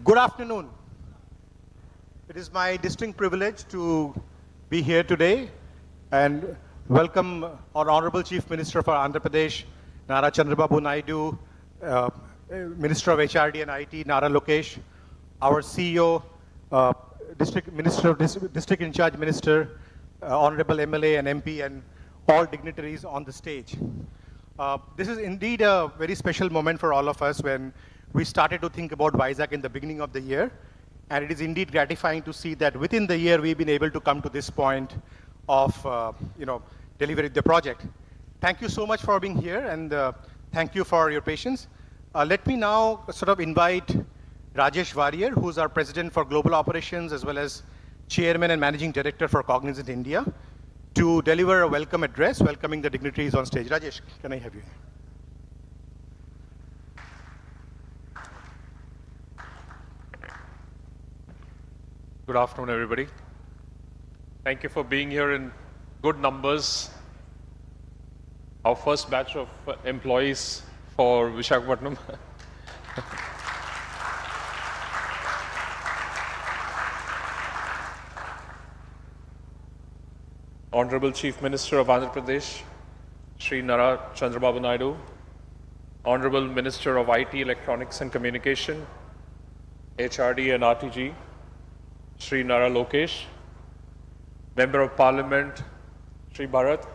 Good afternoon. It is my distinct privilege to be here today and welcome our Honorable Chief Minister for Andhra Pradesh, Nara Chandrababu Naidu, Minister of HRD and IT, Nara Lokesh, our CEO, District in Charge Minister, Honorable MLA and MP, and all dignitaries on the stage. This is indeed a very special moment for all of us when we started to think about Vizag in the beginning of the year, and it is indeed gratifying to see that within the year we've been able to come to this point of delivering the project. Thank you so much for being here, and thank you for your patience. Let me now sort of invite Rajesh Warrier, who's our President for Global Operations as well as Chairman and Managing Director for Cognizant India, to deliver a welcome address welcoming the dignitaries on stage. Rajesh, can I have you? Good afternoon, everybody. Thank you for being here in good numbers. Our first batch of employees for Visakhapatnam. Honorable Chief Minister of Andhra Pradesh, Shri Nara Chandrababu Naidu, Honorable Minister of IT, Electronics and Communication, HRD and RTG, Shri Nara Lokesh, Member of Parliament, Shri Bharat,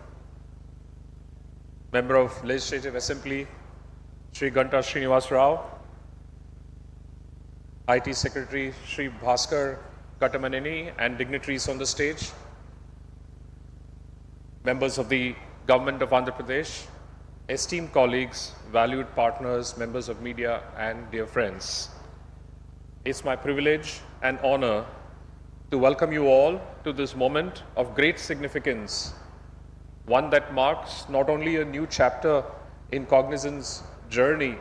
Member of Legislative Assembly, Shri Ganta Srinivas Rao, IT Secretary, Shri Bhaskar Katamaneni, and dignitaries on the stage, members of the Government of Andhra Pradesh, esteemed colleagues, valued partners, members of media, and dear friends. It's my privilege and honor to welcome you all to this moment of great significance, one that marks not only a new chapter in Cognizant's journey,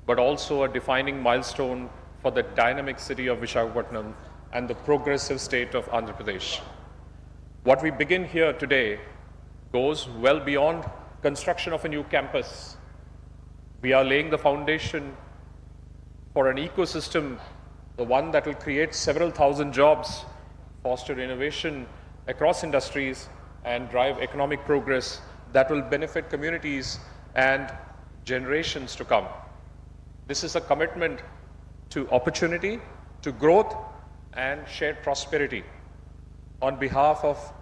but also a defining milestone for the dynamic city of Visakhapatnam and the progressive state of Andhra Pradesh. What we begin here today goes well beyond construction of a new campus. We are laying the foundation for an ecosystem, the one that will create several thousand jobs, foster innovation across industries, and drive economic progress that will benefit communities and generations to come. This is a commitment to opportunity, to growth, and shared prosperity. On behalf of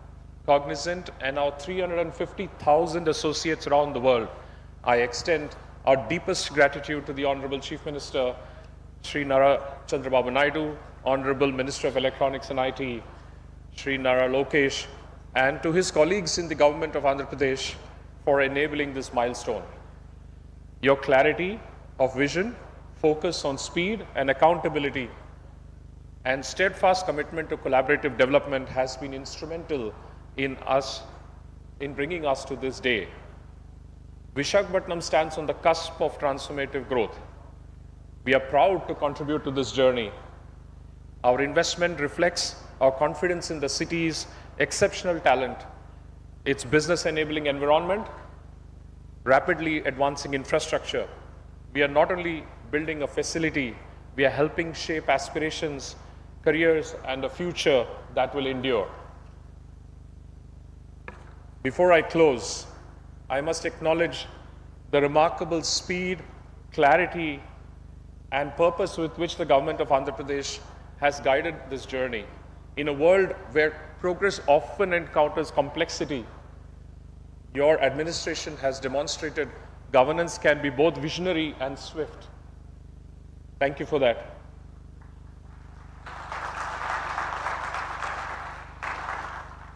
Cognizant and our 350,000 associates around the world, I extend our deepest gratitude to the Honorable Chief Minister, Shri Nara Chandrababu Naidu, Honorable Minister of Electronics and IT, Shri Nara Lokesh, and to his colleagues in the Government of Andhra Pradesh for enabling this milestone. Your clarity of vision, focus on speed and accountability, and steadfast commitment to collaborative development has been instrumental in bringing us to this day. Visakhapatnam stands on the cusp of transformative growth. We are proud to contribute to this journey. Our investment reflects our confidence in the city's exceptional talent, its business enabling environment, rapidly advancing infrastructure. We are not only building a facility, we are helping shape aspirations, careers, and a future that will endure. Before I close, I must acknowledge the remarkable speed, clarity, and purpose with which the government of Andhra Pradesh has guided this journey. In a world where progress often encounters complexity, your administration has demonstrated governance can be both visionary and swift. Thank you for that.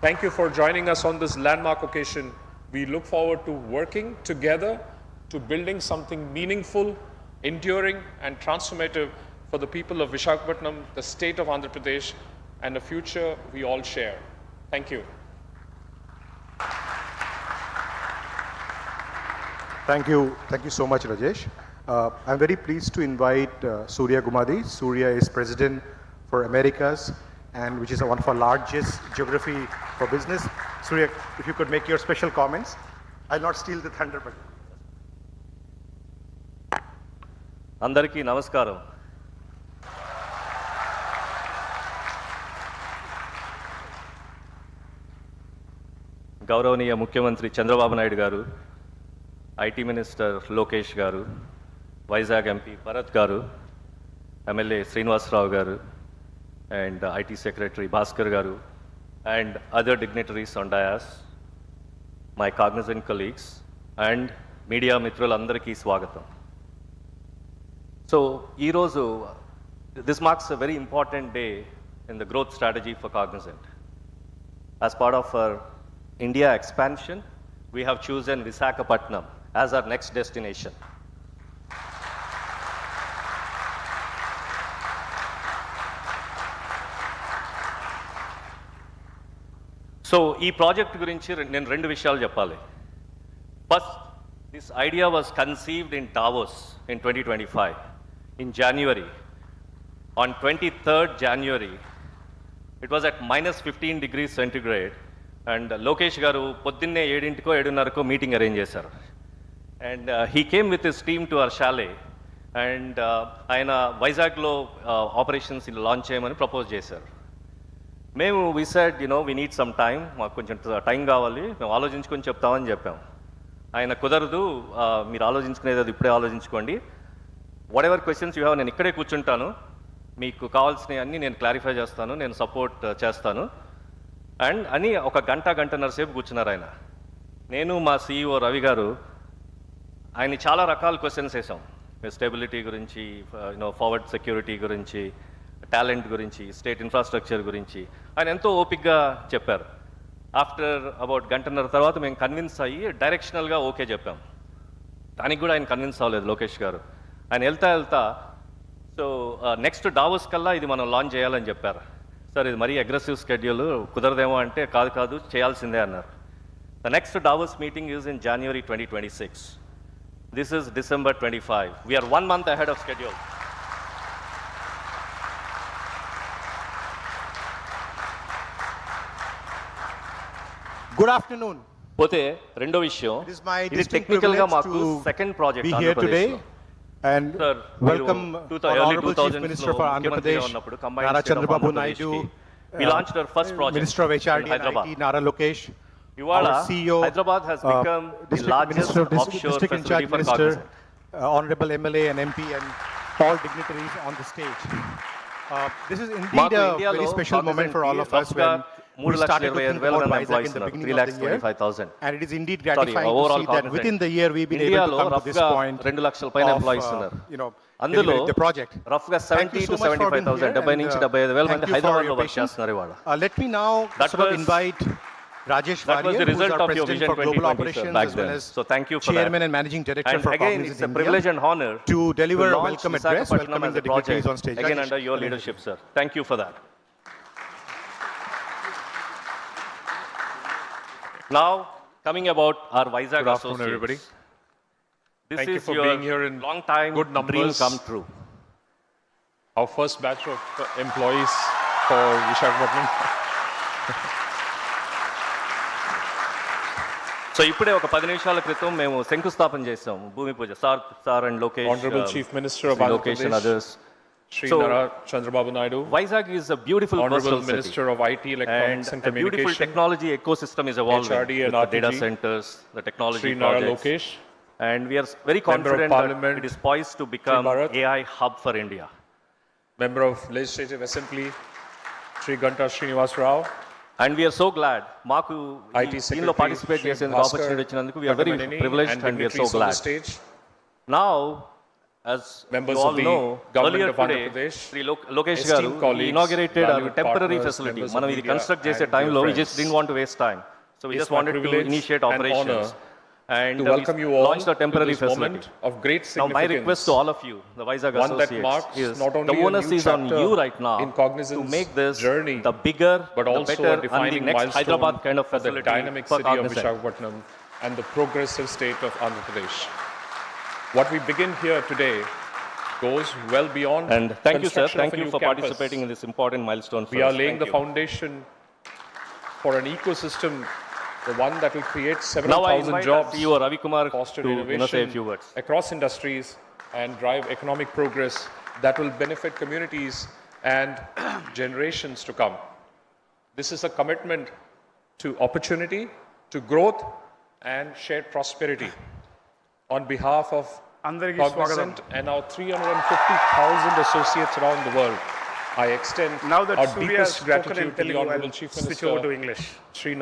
Thank you for joining us on this landmark occasion We look forward to working together to building something meaningful, enduring, and transformative for the people of Visakhapatnam, the state of Andhra Pradesh, and a future we all share. Thank you. Thank you so much, Rajesh. I'm very pleased to invite Surya Gumadi. Surya is President for Americas, and which is one of our largest geography for business. Surya, if you could make your special comments. I'll not steal the thunder, but... అందరికీ నమస్కారం. గౌరవనీయ ముఖ్యమంత్రి చంద్రబాబు నాయుడు గారు, IT minister Lokesh గారు, Vizag MP Bharat గారు, MLA Srinivasarao గారు, and IT secretary Bhaskar గారు, and other dignitaries on dais, my cognizant colleagues, and media మిత్రులందరికీ స్వాగతం. So, ఈరోజు this marks a very important day in the growth strategy for Cognizant. As part of our India expansion, we have chosen Visakhapatnam as our next destination. So ఈ project గురించి నేను రెండు విషయాలు చెప్పాలి. First, this idea was conceived in Davos in 2025 in January. On 23rd January, it was at -15 degrees centigrade, and Lokesh గారు పొద్దున్నే 7:00కో 7:30కో మీటింగ్ అరేంజ్ చేశారు. And he came with his team to our chalet, and ఆయన వైజాగ్లో operations launch చేయమని propose చేశారు. మేము we said we need some time, మాకు కొంచెం టైం కావాలి, మేము ఆలోచించుకొని చెప్తామని చెప్పాం. ఆయన కుదరదు, మీరు ఆలోచించుకునేది అది ఇప్పుడే ఆలోచించుకోండి, what ever questions you have నేను ఇక్కడే కూర్చుంటాను, మీకు కావాల్సినవి అన్నీ నేను క్లారిఫై చేస్తాను, నేను సపోర్ట్ చేస్తాను అండ్ అని ఒక గంటన్నర సేపు కూర్చున్నారు ఆయన. నేను మా CEO రవి గారు ఆయన చాలా రకాల క్వశ్చన్స్ వేసాం. స్టెబిలిటీ గురించి, ఫార్వర్డ్ సెక్యూరిటీ గురించి, టాలెంట్ గురించి, స్టేట్ ఇన్ఫ్రాస్ట్రక్చర్ గురించి ఆయన ఎంతో ఓపిక్గా చెప్పారు. ఆఫ్టర్ అబౌట్ గంటన్నర తర్వాత మేము కన్విన్స్ అయ్యి డైరెక్షనల్గా ఓకే చెప్పాం. దానికి కూడా ఆయన కన్విన్స్ అవ్వలేదు లోకేష్ గారు. ఆయన వెళ్తా సో నెక్స్ట్ డావోస్ కల్లా ఇది మనం లాంచ్ చేయాలని చెప్పారు. సార్ ఇది మరీ అగ్రెసివ్ స్కెడ్యూల్, కుదరదేమో అంటే కాదు చేయాల్సిందే అన్నారు. The next Davos meeting is in January 2026. This is December 25. We are 1 month ahead of schedule. Good afternoon. పోతే రెండో విషయం, ఇది టెక్నికల్ గా మాకు సెకండ్ ప్రాజెక్ట్ ఆంధ్రప్రదేశ్ లో. And Sir, welcome Honorable Chief Minister for Andhra Pradesh, Chandrababu, Naidu. We launched our first project, Minister of HRD and IT, Nara Lokesh. Ivala, our CEO, Hyderabad has become the largest offshore facility for Minister, Cognizant. Honorable MLA and MP, and all dignitaries on the stage. This is indeed a very special moment for all of us when we started to think about Vizag in the beginning of the year, and it is indeed gratifying to see that within the year we've been able to come to this point 2 లక్షల పైన employees ఉన్నారు. అందులో the project. Rough గా 70 to 75,000, 70 నుంచి 75,000 మంది హైదరాబాద్ లో work చేస్తున్నారు ఇవాళ. Let me now sort of invite Rajesh That was Varier, the who is result our of your President Vision for Global 2020, Operations, sir, back as well then. as So thank you for Chairman that. and Managing Director And for again, Cognizant it's a India, privilege and honor to deliver a launch welcome address, Visakhapatnam welcoming as the a project dignitaries on stage. again Rajesh. under your leadership, sir. Thank you for that. Now, coming about our Vizag Good afternoon, associates. everybody. This Thank you is for your being here in long time good numbers. dream come true. Our first batch of employees for Visakhapatnam. So ఇప్పుడే ఒక 10 నిమిషాల క్రితం మేము శంకుస్థాపన చేసాం, భూమి పూజ. Sir and Lokesh, Honorable Chief Minister of Andhra Lokesh and Pradesh, others. Shri So, Chandrababu Naidu, Vizag is a beautiful Honorable coastal Minister city, of IT, Electronics and and a beautiful Communication, technology ecosystem is evolving HRD and with the data RTG, centers, the technology Shri Nara projects, Lokesh, and we are very Member of confident that Parliament, it is poised to become Bharat, AI hub for India. Member of Legislative Assembly, Shri Ganta Srinivas Rao, And we are so glad మాకు IT దీనిలో Secretary participate Shri చేసేందుకు Bhaskar opportunity వచ్చినందుకు we are very Companie privileged and we are so dignitaries on the glad. stage. Now, as Members you of all the know, Government earlier of Andhra today, Pradesh, Sri Lokesh esteemed garu colleagues, inaugurated our valued temporary partners, facility. members of మనం ఇది media construct చేసే and టైంలో dear we just friends. didn't want to waste time. So we It's just my wanted to privilege initiate and operations. honor And to we welcome you all launched a temporary to this facility. moment of great Now, significance. my request to all of you, the YSRC One that associates, marks is not only the a onus new is on chapter you right now in to Cognizant's make this journey, the bigger, but the also better, a and the defining next milestone Hyderabad kind of for the facility dynamic for city of Cognizant. Visakhapatnam and the progressive state of Andhra Pradesh. What we begin here today goes well beyond And thank you, sir. construction of Thank a you new for campus. participating in this important milestone for We are us. laying Thank the you. foundation for an ecosystem, the one that will create Now I 7,000 invite jobs, our CEO Ravi Kumar foster to innovation say a few words. across industries, and drive economic progress that will benefit communities and generations to come. This is a commitment to opportunity, to growth, and shared prosperity. On behalf of అందరికీ Cognizant and our 350,000 associates around the world, I extend Now that our Surya has deepest spoken gratitude in to the Telugu, Honorable I'll Chief switch over to Minister English. Sri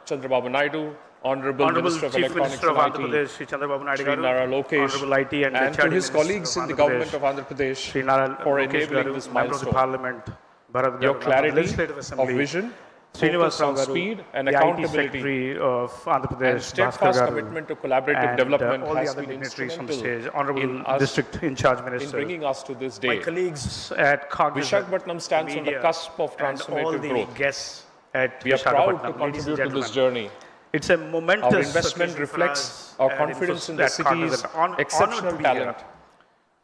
Chandrababu Naidu, Honorable Minister of Chief Electronics Minister of and Andhra IT, Pradesh, Sri Chandrababu Naidu Sri garu, Nara Lokesh, Honorable IT and and to HRD his Minister colleagues of in the Andhra government Pradesh, of Andhra Pradesh Sri Nara for Lokesh enabling garu, this Member of the milestone. Parliament, Bharat Your garu, clarity Legislative of Assembly, vision, Srinivas focus Rao on garu, speed and the IT accountability, Secretary of Andhra and Pradesh, Bhaskar steadfast garu, commitment to collaborative and development all the has other been dignitaries on the instrumental stage, Honorable in us District in Charge in Minister, bringing us to this my day. colleagues at Cognizant, Visakhapatnam stands on the media, cusp of and all transformative the growth. guests at We are proud to Visakhapatnam, ladies and contribute to this gentlemen. journey. It's a momentous Our investment occasion for reflects us our at confidence in the at city's Cognizant. Honored exceptional to be here. talent,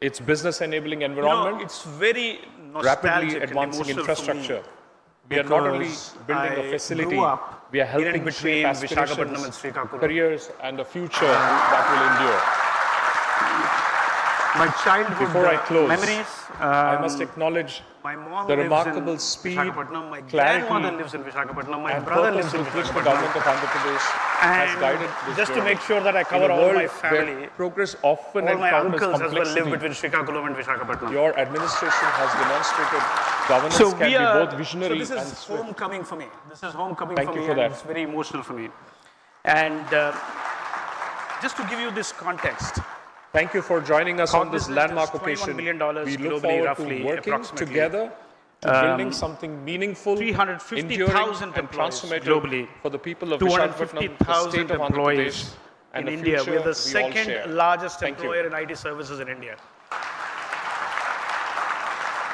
its business enabling You know, environment, it's very rapidly nostalgic and advancing emotional infrastructure. for me We are not only because building a I facility, grew up we are helping in between shape Visakhapatnam and aspirations, Srikakulam. careers, and a future that will endure. My childhood Before I close, memories. I must acknowledge My mom the lives remarkable in speed, Visakhapatnam. My clarity, grandmother lives in Visakhapatnam. My and brother purpose lives in with which the Visakhapatnam. government of Andhra Pradesh has guided And this just to journey. make sure that I In cover a all world my family, where progress often all my encounters uncles as well live complexity, between Srikakulam and Visakhapatnam. your administration has demonstrated governance So can we be are. both visionary this and is swift. homecoming for me. This is homecoming Thank for you me, for and that. it's very emotional for me. And just to give you this context, Thank you for joining us on this Cognizant landmark is $21 occasion. million We look globally, forward roughly, to working approximately. together to building something meaningful, 350,000 enduring, and employees transformative globally. for the people of Visakhapatnam, the 250,000 state of Andhra employees Pradesh, and in the India. future We are the we all second share. largest Thank you. employer in IT services in India.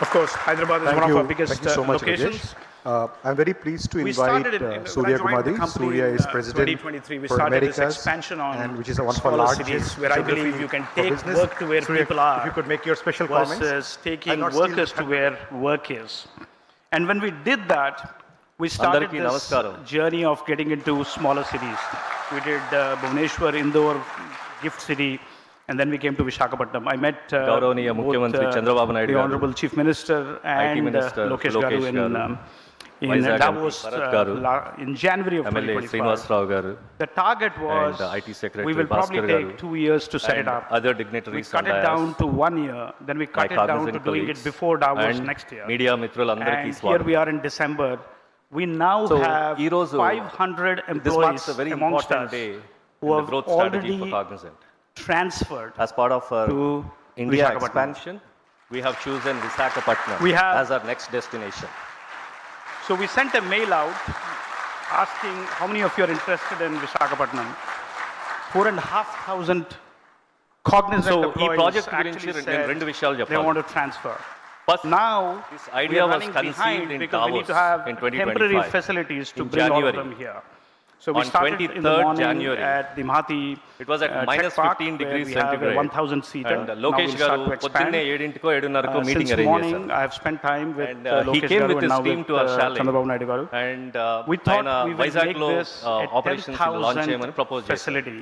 Of course, Hyderabad is Thank one you. of our biggest Thank you so much, locations. Rajesh. I'm very pleased to We invite started when I Surya joined the Kumadi. company Surya in, is president 2023. We for started this Americas, expansion on and which is one of our smaller largest cities where I believe you can for take business. work to where Surya, people are if you could make your special comments. versus I'll taking not steal workers to where work is. And when we did that, we started Andarki this namaskaram. journey of getting into smaller cities. We did Bhubaneswar, Indore, Gift City, and then we came to Visakhapatnam. I met Gauraniya Mukhyamantri Chandrababu Naidu the garu, Honorable Chief Minister and Minister Lokesh Lokesh garu garu, in YSRCP Davos Bharat garu, in January of MLA 2025. Srinivas Rao garu, The target was and IT Secretary we will probably Bhaskar take garu, 2 years to set and it up. other We dignitaries cut on it dais, down to 1 year, then we my cut it down to Cognizant doing colleagues, it before Davos and next year. media mitrul And andarki here we swagam. are in December. We now So, have ee roju, 500 This marks employees a very amongst important us day in who the have growth strategy for already Cognizant. transferred As part of our to India Visakhapatnam. expansion, we have chosen Visakhapatnam We have- as our next destination. So we sent a mail out asking how many of you are interested in Visakhapatnam. 4,500 Cognizant So, ఈ employees project actually గురించి said నేను రెండు విషయాలు they చెప్పాలి. want to transfer. First, Now, this we idea are was running conceived behind in because we need to Davos have in 2025, temporary facilities to in bring all of January. them here. So we On started in the 23rd morning January, at the Mahati it was at Tech minus Park, 15 where degrees we have a centigrade. 1,000 seater. And Now Lokesh we'll start garu to expand. పొద్దున్నే 7:00కో 7:30కో meeting Since arrange morning, చేశారు. I have spent time with And he Lokesh came garu with and his now team with to our chalet. Chandrababu Naidu garu. And We thought ఆయన we will make వైజాగ్లో this a operations launch చేయమని 10,000 propose చేశారు. facility.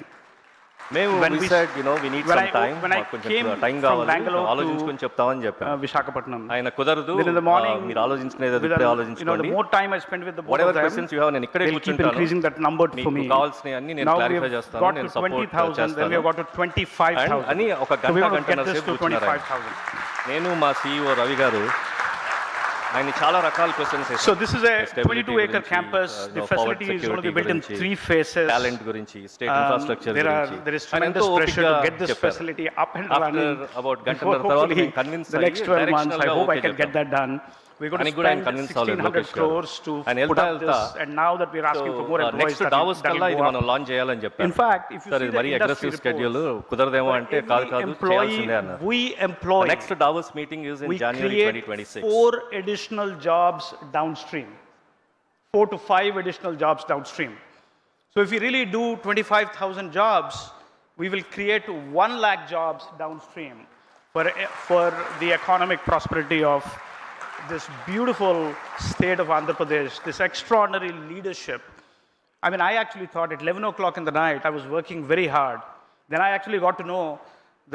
మేము When we we- said, we need when some I- time, when I మాకు కొంచెం came time from కావాలి, Bangalore to, ఆలోచించుకొని చెప్తామని చెప్పాను. Visakhapatnam. ఆయన కుదరదు, Then in the morning, మీరు ఆలోచించుకునేది with ఇప్పుడే the ఆలోచించుకోండి. more time I spend with the both Whatever of them, questions you have, నేను ఇక్కడే they'll keep కూర్చుంటాను. increasing that number for మీకు me. కావాల్సినవి అన్ని నేను Now we క్లారిఫై have చేస్తాను, got నేను to సపోర్ట్ 20,000, then we చేస్తాను. have got to 25,000. అని ఒక So we గంట want to get గంటన్నర this సేపు to కూర్చున్నారు ఆయన. 25,000. నేను మా CEO రవి గారు ఆయన చాలా రకాల questions So this is a 22-acre campus. The facility is going to be built in 3 phases. Talent గురించి, స్టేట్ ఇన్ఫ్రాస్ట్రక్చర్ There గురించి is tremendous pressure to get this చెప్పారు. facility up and After running. about Before గంటన్నర తర్వాత hopefully నేను convince the next అయ్యి 12 months, I directional గా hope I okay can get that done. We're going to Ani kuda spend ఆయన convince అవ్వలేదు 1,600 లోకేష్ గారు. crores to ఆయన put వెళ్తా up this, and now that we're asking for more employees, next Davos కల్లా ఇది మనం launch చేయాలని చెప్పారు. In fact, if you sir see ఇది the మరీ industry అగ్రెసివ్ reports, స్కెడ్యూల్ కుదరదేమో అంటే కాదు చేయాల్సిందే అన్నారు. we employ, next Davos meeting is in we January create 2026. 4 additional jobs downstream. 4 to 5 additional jobs downstream. So if we really do 25,000 jobs, we will create 1 lakh jobs downstream for the economic prosperity of this beautiful state of Andhra Pradesh, this extraordinary leadership. I mean, I actually thought at 11 o'clock in the night, I was working very hard. Then I actually got to know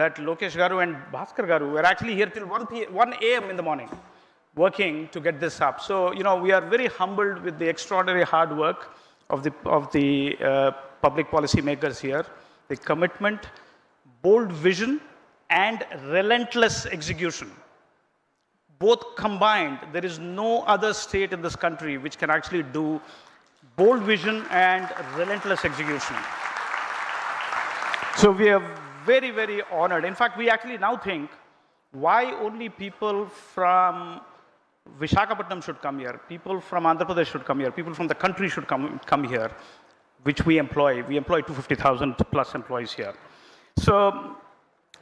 that Lokesh Garu and Bhaskar Garu were actually here till 1 a.m. in the morning, working to get this up. So, you know, we are very humbled with the extraordinary hard work of the public policy makers here, the commitment, bold vision, and relentless execution. Both combined, there is no other state in this country which can actually do bold vision and relentless execution. So we are very, very honored. In fact, we actually now think, why only people from Visakhapatnam should come here, people from Andhra Pradesh should come here, people from the country should come here, which we employ. We employ 250,000 plus employees here. So,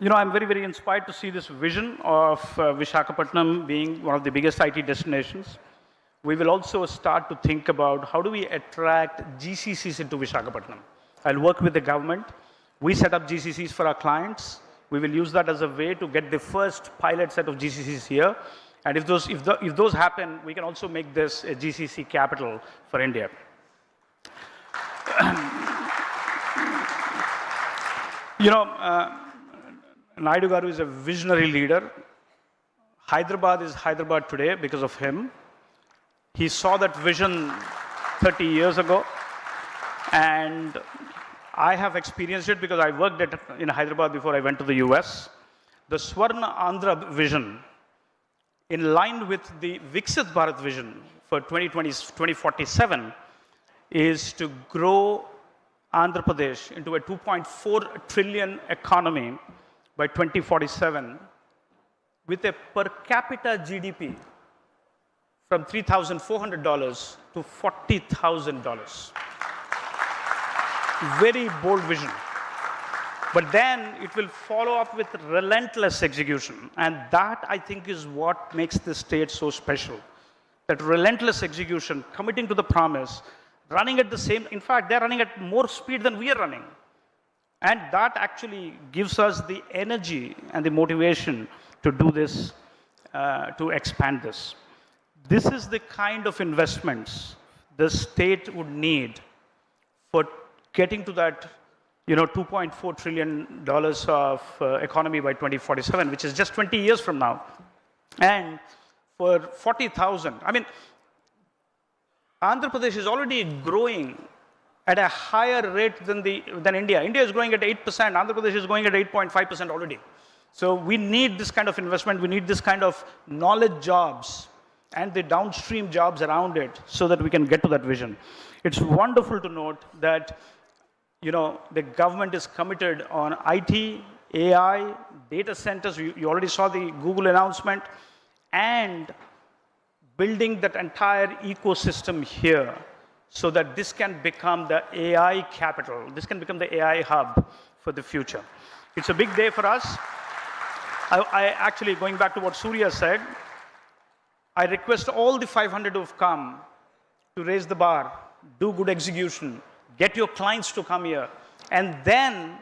you know, I'm very, very inspired to see this vision of Visakhapatnam being one of the biggest IT destinations. We will also start to think about how do we attract GCCs into Visakhapatnam. I'll work with the government. We set up GCCs for our clients. We will use that as a way to get the first pilot set of GCCs here. And if those happen, we can also make this a GCC capital for India. You know, Naidu Garu is a visionary leader. Hyderabad is Hyderabad today because of him. He saw that vision 30 years ago, and I have experienced it because I worked in Hyderabad before I went to the US. The Swarna Andhra vision, in line with the Viksit Bharat vision for 2047, is to grow Andhra Pradesh into a 2.4 trillion economy by 2047 with a per capita GDP from $3,400 to $40,000. Very bold vision. But then it will follow up with relentless execution. And that, I think, is what makes this state so special. That relentless execution, committing to the promise, running at the same, in fact, they're running at more speed than we are running. And that actually gives us the energy and the motivation to do this, to expand this. This is the kind of investments the state would need for getting to that, you know, $2.4 trillion of economy by 2047, which is just 20 years from now. And for 40,000, I mean, Andhra Pradesh is already growing at a higher rate than India. India is growing at 8%. Andhra Pradesh is going at 8.5% already. So we need this kind of investment. We need this kind of knowledge jobs and the downstream jobs around it so that we can get to that vision. It's wonderful to note that, you know, the government is committed on IT, AI, data centers. You already saw the Google announcement, and building that entire ecosystem here so that this can become the AI capital. This can become the AI hub for the future. It's a big day for us. I actually, going back to what Surya said, I request all the 500 who have come to raise the bar, do good execution, get your clients to come here, and then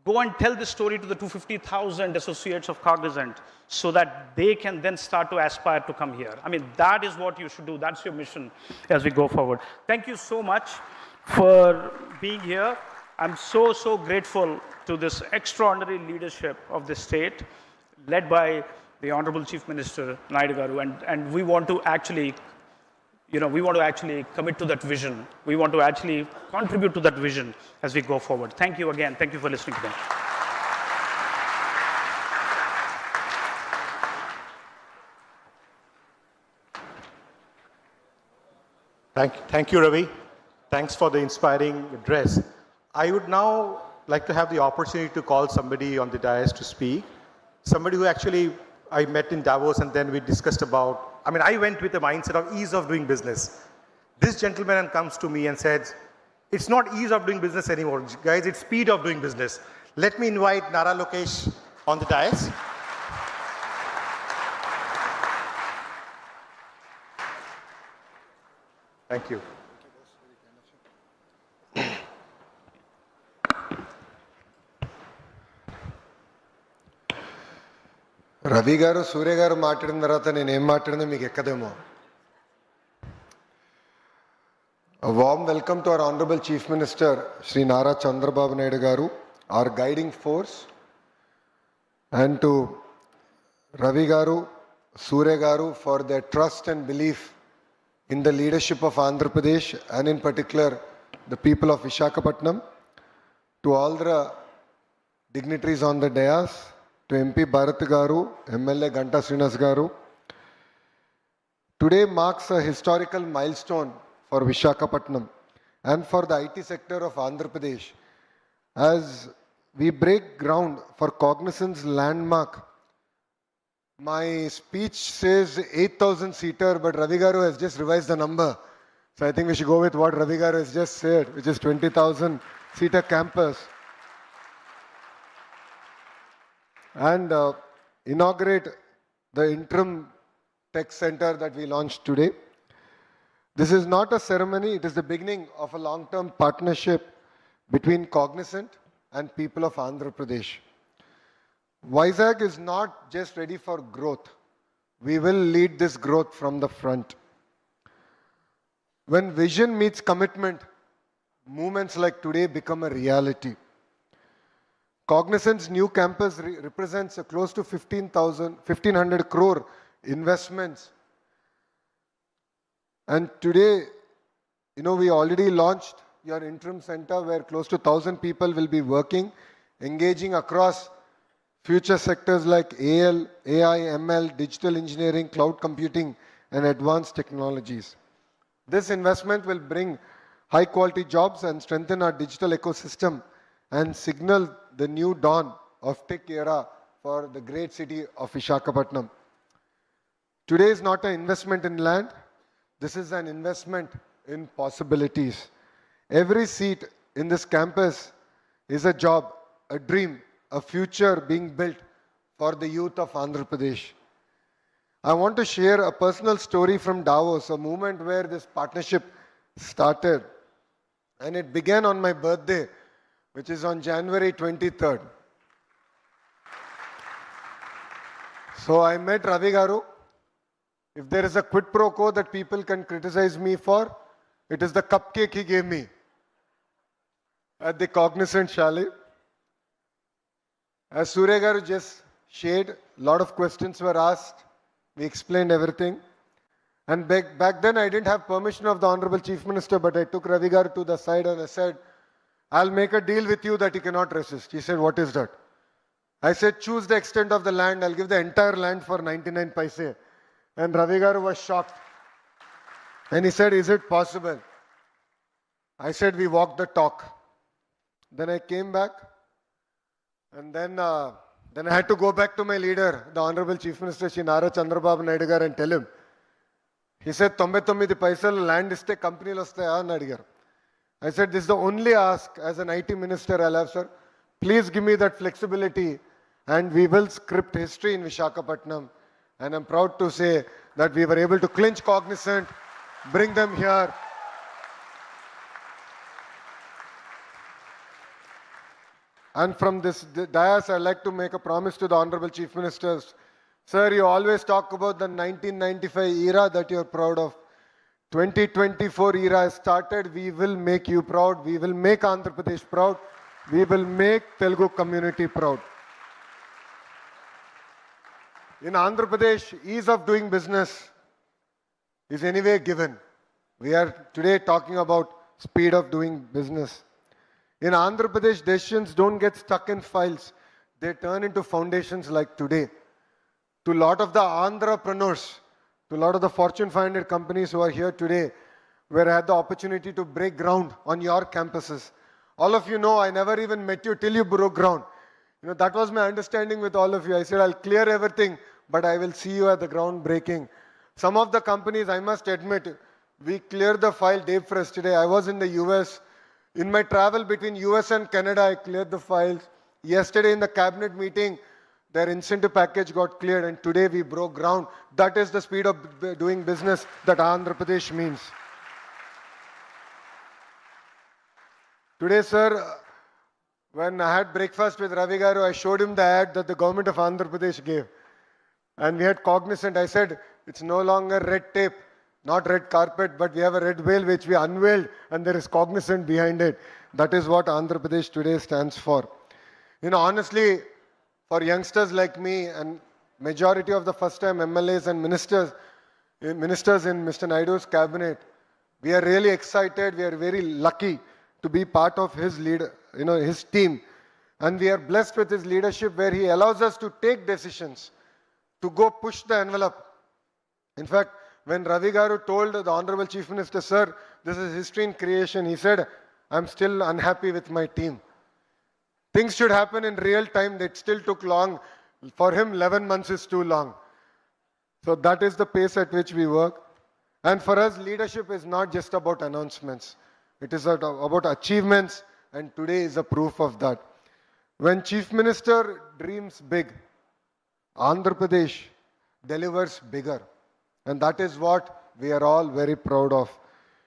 go and tell the story to the 250,000 associates of Cognizant so that they can then start to aspire to come here. I mean, that is what you should do. That's your mission as we go forward. Thank you so much for being here. I'm so grateful to this extraordinary leadership of the state, led by the Honorable Chief Minister, Naidu Garu, and we want to actually, you know, we want to actually commit to that vision. We want to actually contribute to that vision as we go forward. Thank you again. Thank you for listening to me. Thank you, Ravi. Thanks for the inspiring address. I would now like to have the opportunity to call somebody on the dais to speak. Somebody who actually I met in Davos, and then we discussed about I went with a mindset of ease of doing business. This gentleman comes to me and says, it's not ease of doing business anymore, guys, it's speed of doing business. Let me invite Nara Lokesh on the dais. Thank you. Ravi గారు సూర్య గారు మాట్లాడిన తర్వాత నేను ఏం మాట్లాడినా మీకు ఎక్కదేమో. A warm welcome to our Honorable Chief Minister, Shri Nara Chandrababu Naidu garu, our guiding force, and to Ravi garu, Surya garu for their trust and belief in the leadership of Andhra Pradesh and in particular the people of Visakhapatnam, to all the dignitaries on the dais, to MP Bharat garu, MLA Ganta Srinas garu. Today marks a historical milestone for Visakhapatnam and for the IT sector of Andhra Pradesh as we break ground for Cognizant's landmark. My speech says 8,000 seater, but Ravi garu has just revised the number. So I think we should go with what Ravi garu has just said, which is 20,000 seater campus. And inaugurate the interim tech center that we launched today. This is not a ceremony, it is the beginning of a long-term partnership between Cognizant and people of Andhra Pradesh. YSRC is not just ready for growth. We will lead this growth from the front. When vision meets commitment, movements like today become a reality. Cognizant's new campus represents a close to 1,500 crore investments. And today, we already launched your interim center where close to 1,000 people will be working, engaging across future sectors like AL, AI, ML, digital engineering, cloud computing, and advanced technologies. This investment will bring high quality jobs and strengthen our digital ecosystem and signal the new dawn of tech era for the great city of Visakhapatnam. Today is not an investment in land. This is an investment in possibilities. Every seat in this campus is a job, a dream, a future being built for the youth of Andhra Pradesh. I want to share a personal story from Davos, a moment where this partnership started. And it began on my birthday, which is on January 23rd. So I met Ravi garu. If there is a quid pro quo that people can criticize me for, it is the cupcake he gave me at the Cognizant Chalet. As Surya garu just shared, a lot of questions were asked. We explained everything. And back then I didn't have permission of the Honorable Chief Minister, but I took Ravi garu to the side and I said, I'll make a deal with you that you cannot resist. He said, what is that? I said, choose the extent of the land. I'll give the entire land for 99 paise. And Ravi garu was shocked. And he said, is it possible? I said, we walked the talk. Then I came back. And then I had to go back to my leader, the Honorable Chief Minister, Shri Nara Chandrababu Naidu garu, and tell him. He said, 99 paisal land iste company lo vastaya ani adigaru. I said, this is the only ask as an IT minister I'll have, sir. Please give me that flexibility and we will script history in Visakhapatnam. And I'm proud to say that we were able to clinch Cognizant, bring them here. And from this dais, I'd like to make a promise to the Honorable Chief Ministers. Sir, you always talk about the 1995 era that you're proud of. 2024 era has started. We will make you proud. We will make Andhra Pradesh proud. We will make Telugu community proud. In Andhra Pradesh, ease of doing business is anyway given. We are today talking about speed of doing business. In Andhra Pradesh, decisions don't get stuck in files. They turn into foundations like today. To a lot of the entrepreneurs, to a lot of the Fortune 500 companies who are here today, where I had the opportunity to break ground on your campuses. All of you know, I never even met you till you broke ground. That was my understanding with all of you. I said, I'll clear everything, but I will see you at the ground breaking. Some of the companies, I must admit, we cleared the file day first today. I was in the US. In my travel between US and Canada, I cleared the files. Yesterday in the cabinet meeting, their incentive package got cleared, and today we broke ground. That is the speed of doing business that Andhra Pradesh means. Today, sir, when I had breakfast with Ravi Garu, I showed him the ad that the government of Andhra Pradesh gave. And we had cognizant. I said, it's no longer red tape, not red carpet, but we have a red veil which we unveiled, and there is cognizant behind it. That is what Andhra Pradesh today stands for. You know, honestly, for youngsters like me and majority of the first-time MLAs and ministers in Mr. Naidu's cabinet, we are really excited. We are very lucky to be part of his his team. And we are blessed with his leadership where he allows us to take decisions, to go push the envelope. In fact, when Ravi Garu told the Honorable Chief Minister, sir, this is history in creation, he said, I'm still unhappy with my team. Things should happen in real time. That still took long. For him, 11 months is too long. So that is the pace at which we work. And for us, leadership is not just about announcements. It is about achievements, and today is a proof of that. When Chief Minister dreams big, Andhra Pradesh delivers bigger. And that is what we are all very proud of.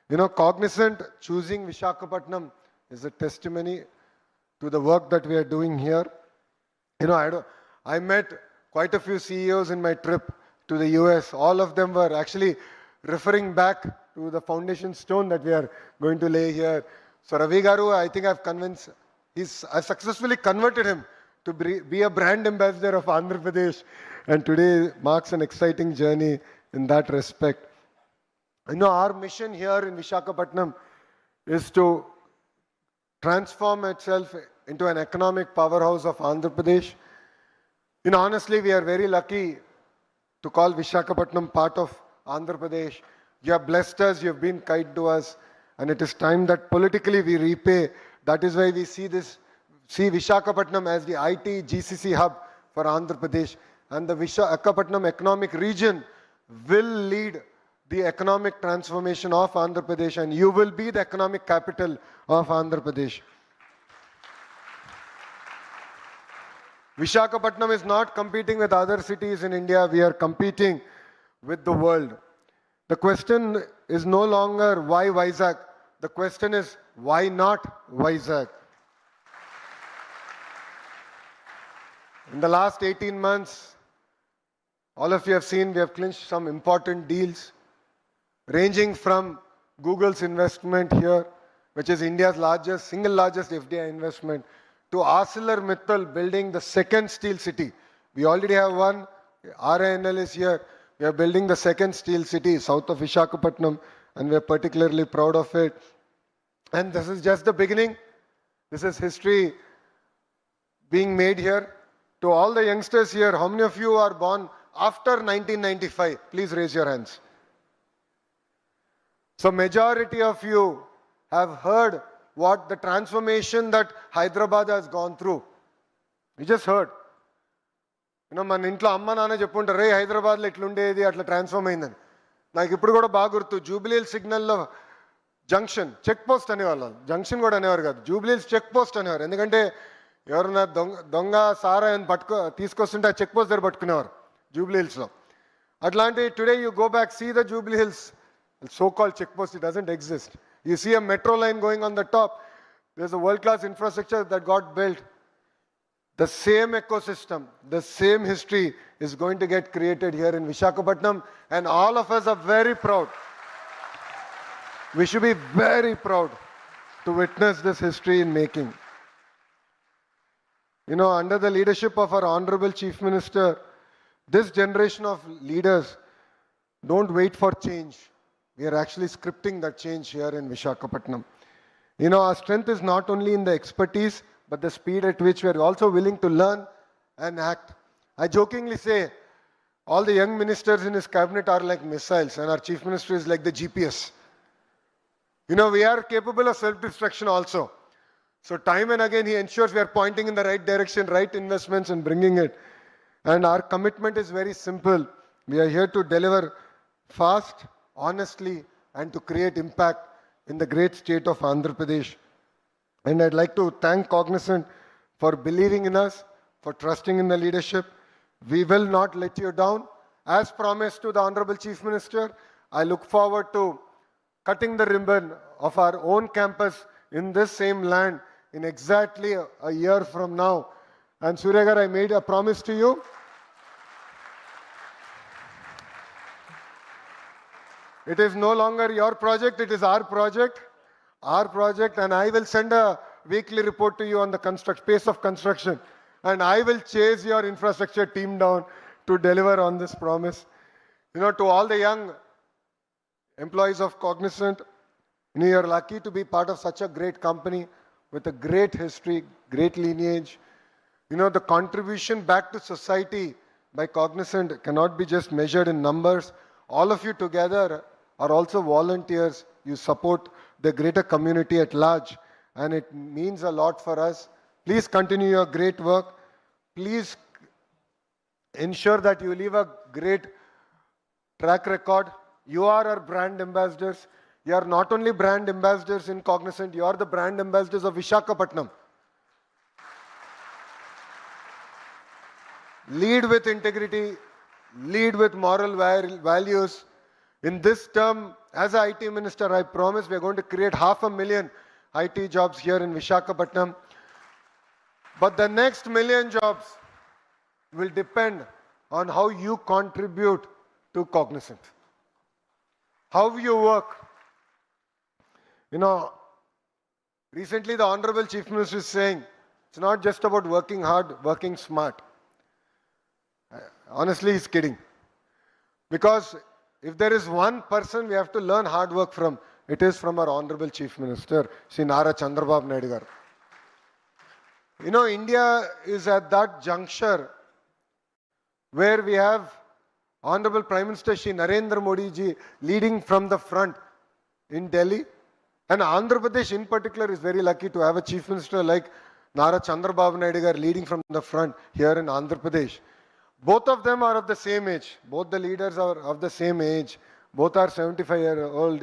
You know, cognizant choosing Visakhapatnam is a testimony to the work that we are doing here. You know, I met quite a few CEOs in my trip to the US. All of them were actually referring back to the foundation stone that we are going to lay here. So Ravi Garu, I think I've successfully converted him to be a brand ambassador of Andhra Pradesh. And today marks an exciting journey in that respect. You know, our mission here in Visakhapatnam is to transform itself into an economic powerhouse of Andhra Pradesh. You know, honestly, we are very lucky to call Visakhapatnam part of Andhra Pradesh. You have blessed us, you have been kind to us, and it is time that politically we repay. That is why we see Visakhapatnam as the IT GCC hub for Andhra Pradesh. And the Visakhapatnam economic region will lead the economic transformation of Andhra Pradesh, and you will be the economic capital of Andhra Pradesh. Visakhapatnam is not competing with other cities in India. We are competing with the world. The question is no longer why Vizag. The question is why not Vizag? In the last 18 months, all of you have seen we have clinched some important deals, ranging from Google's investment here, which is India's single largest FDI investment, to ArcelorMittal building the second steel city. We already have one. RINL is here. We are building the second steel city south of Visakhapatnam, and we are particularly proud of it. And this is just the beginning. This is history being made here. To all the youngsters here, how many of you are born after 1995? Please raise your hands. So majority of you have heard what the transformation that Hyderabad has gone through. You just heard. You know, మన ఇంట్లో అమ్మ నాన్న చెప్పుంటారు రే హైదరాబాద్లో ఇట్లుండేది అట్లా transform అయిందని. నాకు ఇప్పుడు కూడా బాగా గుర్తు జూబ్లీహిల్స్ సిగ్నల్లో జంక్షన్ చెక్ పోస్ట్ అనేవాళ్ళు. జంక్షన్ కూడా అనేవారు కాదు, జూబ్లీహిల్స్ చెక్ పోస్ట్ అనేవారు. ఎందుకంటే ఎవరన్నా దొంగ సారా అని తీసుకొస్తుంటే ఆ చెక్ పోస్ట్ దగ్గర పట్టుకునేవారు జూబ్లీహిల్స్లో. అట్లాంటి today you go back, see the Jubilee Hills so-called check post, it doesn't exist. You see a metro line going on the top. There's a world-class infrastructure that got built. The same ecosystem, the same history is going to get created here in Visakhapatnam, and all of us are very proud. We should be very proud to witness this history in making. You know, under the leadership of our Honorable Chief Minister, this generation of leaders don't wait for change. We are actually scripting that change here in Visakhapatnam. You know, our strength is not only in the expertise, but the speed at which we are also willing to learn and act. I jokingly say, all the young ministers in his cabinet are like missiles, and our chief minister is like the GPS. You know, we are capable of self-destruction also. So time and again, he ensures we are pointing in the right direction, right investments, and bringing it. And our commitment is very simple. We are here to deliver fast, honestly, and to create impact in the great state of Andhra Pradesh. And I'd like to thank Cognizant for believing in us, for trusting in the leadership. We will not let you down. As promised to the Honorable Chief Minister, I look forward to cutting the ribbon of our own campus in this same land in exactly a year from now. And Suryagar, I made a promise to you. It is no longer your project, it is our project. Our project, and I will send a weekly report to you on the pace of construction. And I will chase your infrastructure team down to deliver on this promise. You know, to all the young employees of Cognizant, you're lucky to be part of such a great company with a great history, great lineage. You know, the contribution back to society by Cognizant cannot be just measured in numbers. All of you together are also volunteers. You support the greater community at large, and it means a lot for us. Please continue your great work. Please ensure that you leave a great track record. You are our brand ambassadors. You are not only brand ambassadors in Cognizant, you are the brand ambassadors of Visakhapatnam. Lead with integrity, lead with moral values. In this term, as an IT minister, I promise we are going to create 500,000 IT jobs here in Visakhapatnam. But the next 1,000,000 jobs will depend on how you contribute to Cognizant. How you work. You know, recently the Honorable Chief Minister is saying, it's not just about working hard, working smart. Honestly, he's kidding. Because if there is one person we have to learn hard work from, it is from our Honorable Chief Minister, Sri Nara Chandrababu Naidu garu. You know, India is at that juncture where we have Honorable Prime Minister Shri Narendra Modi ji leading from the front in Delhi. And Andhra Pradesh in particular is very lucky to have a Chief Minister like Nara Chandrababu Naidu garu leading from the front here in Andhra Pradesh. Both of them are of the same age. Both the leaders are of the same age. Both are 75-year-old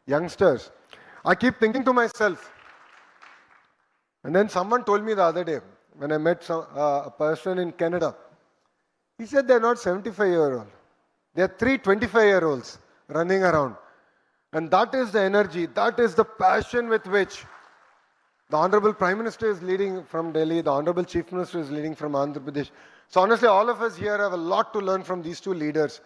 youngsters. I keep thinking to myself, and then someone told me the other day, when I met a person in Canada, he said they're not 75-year-old. They're 3 25-year-olds running around. And that is the energy, that is the passion with which the Honorable Prime Minister is leading from Delhi, the Honorable Chief Minister is leading from Andhra Pradesh. So honestly, all of us here have a lot to learn from these two leaders.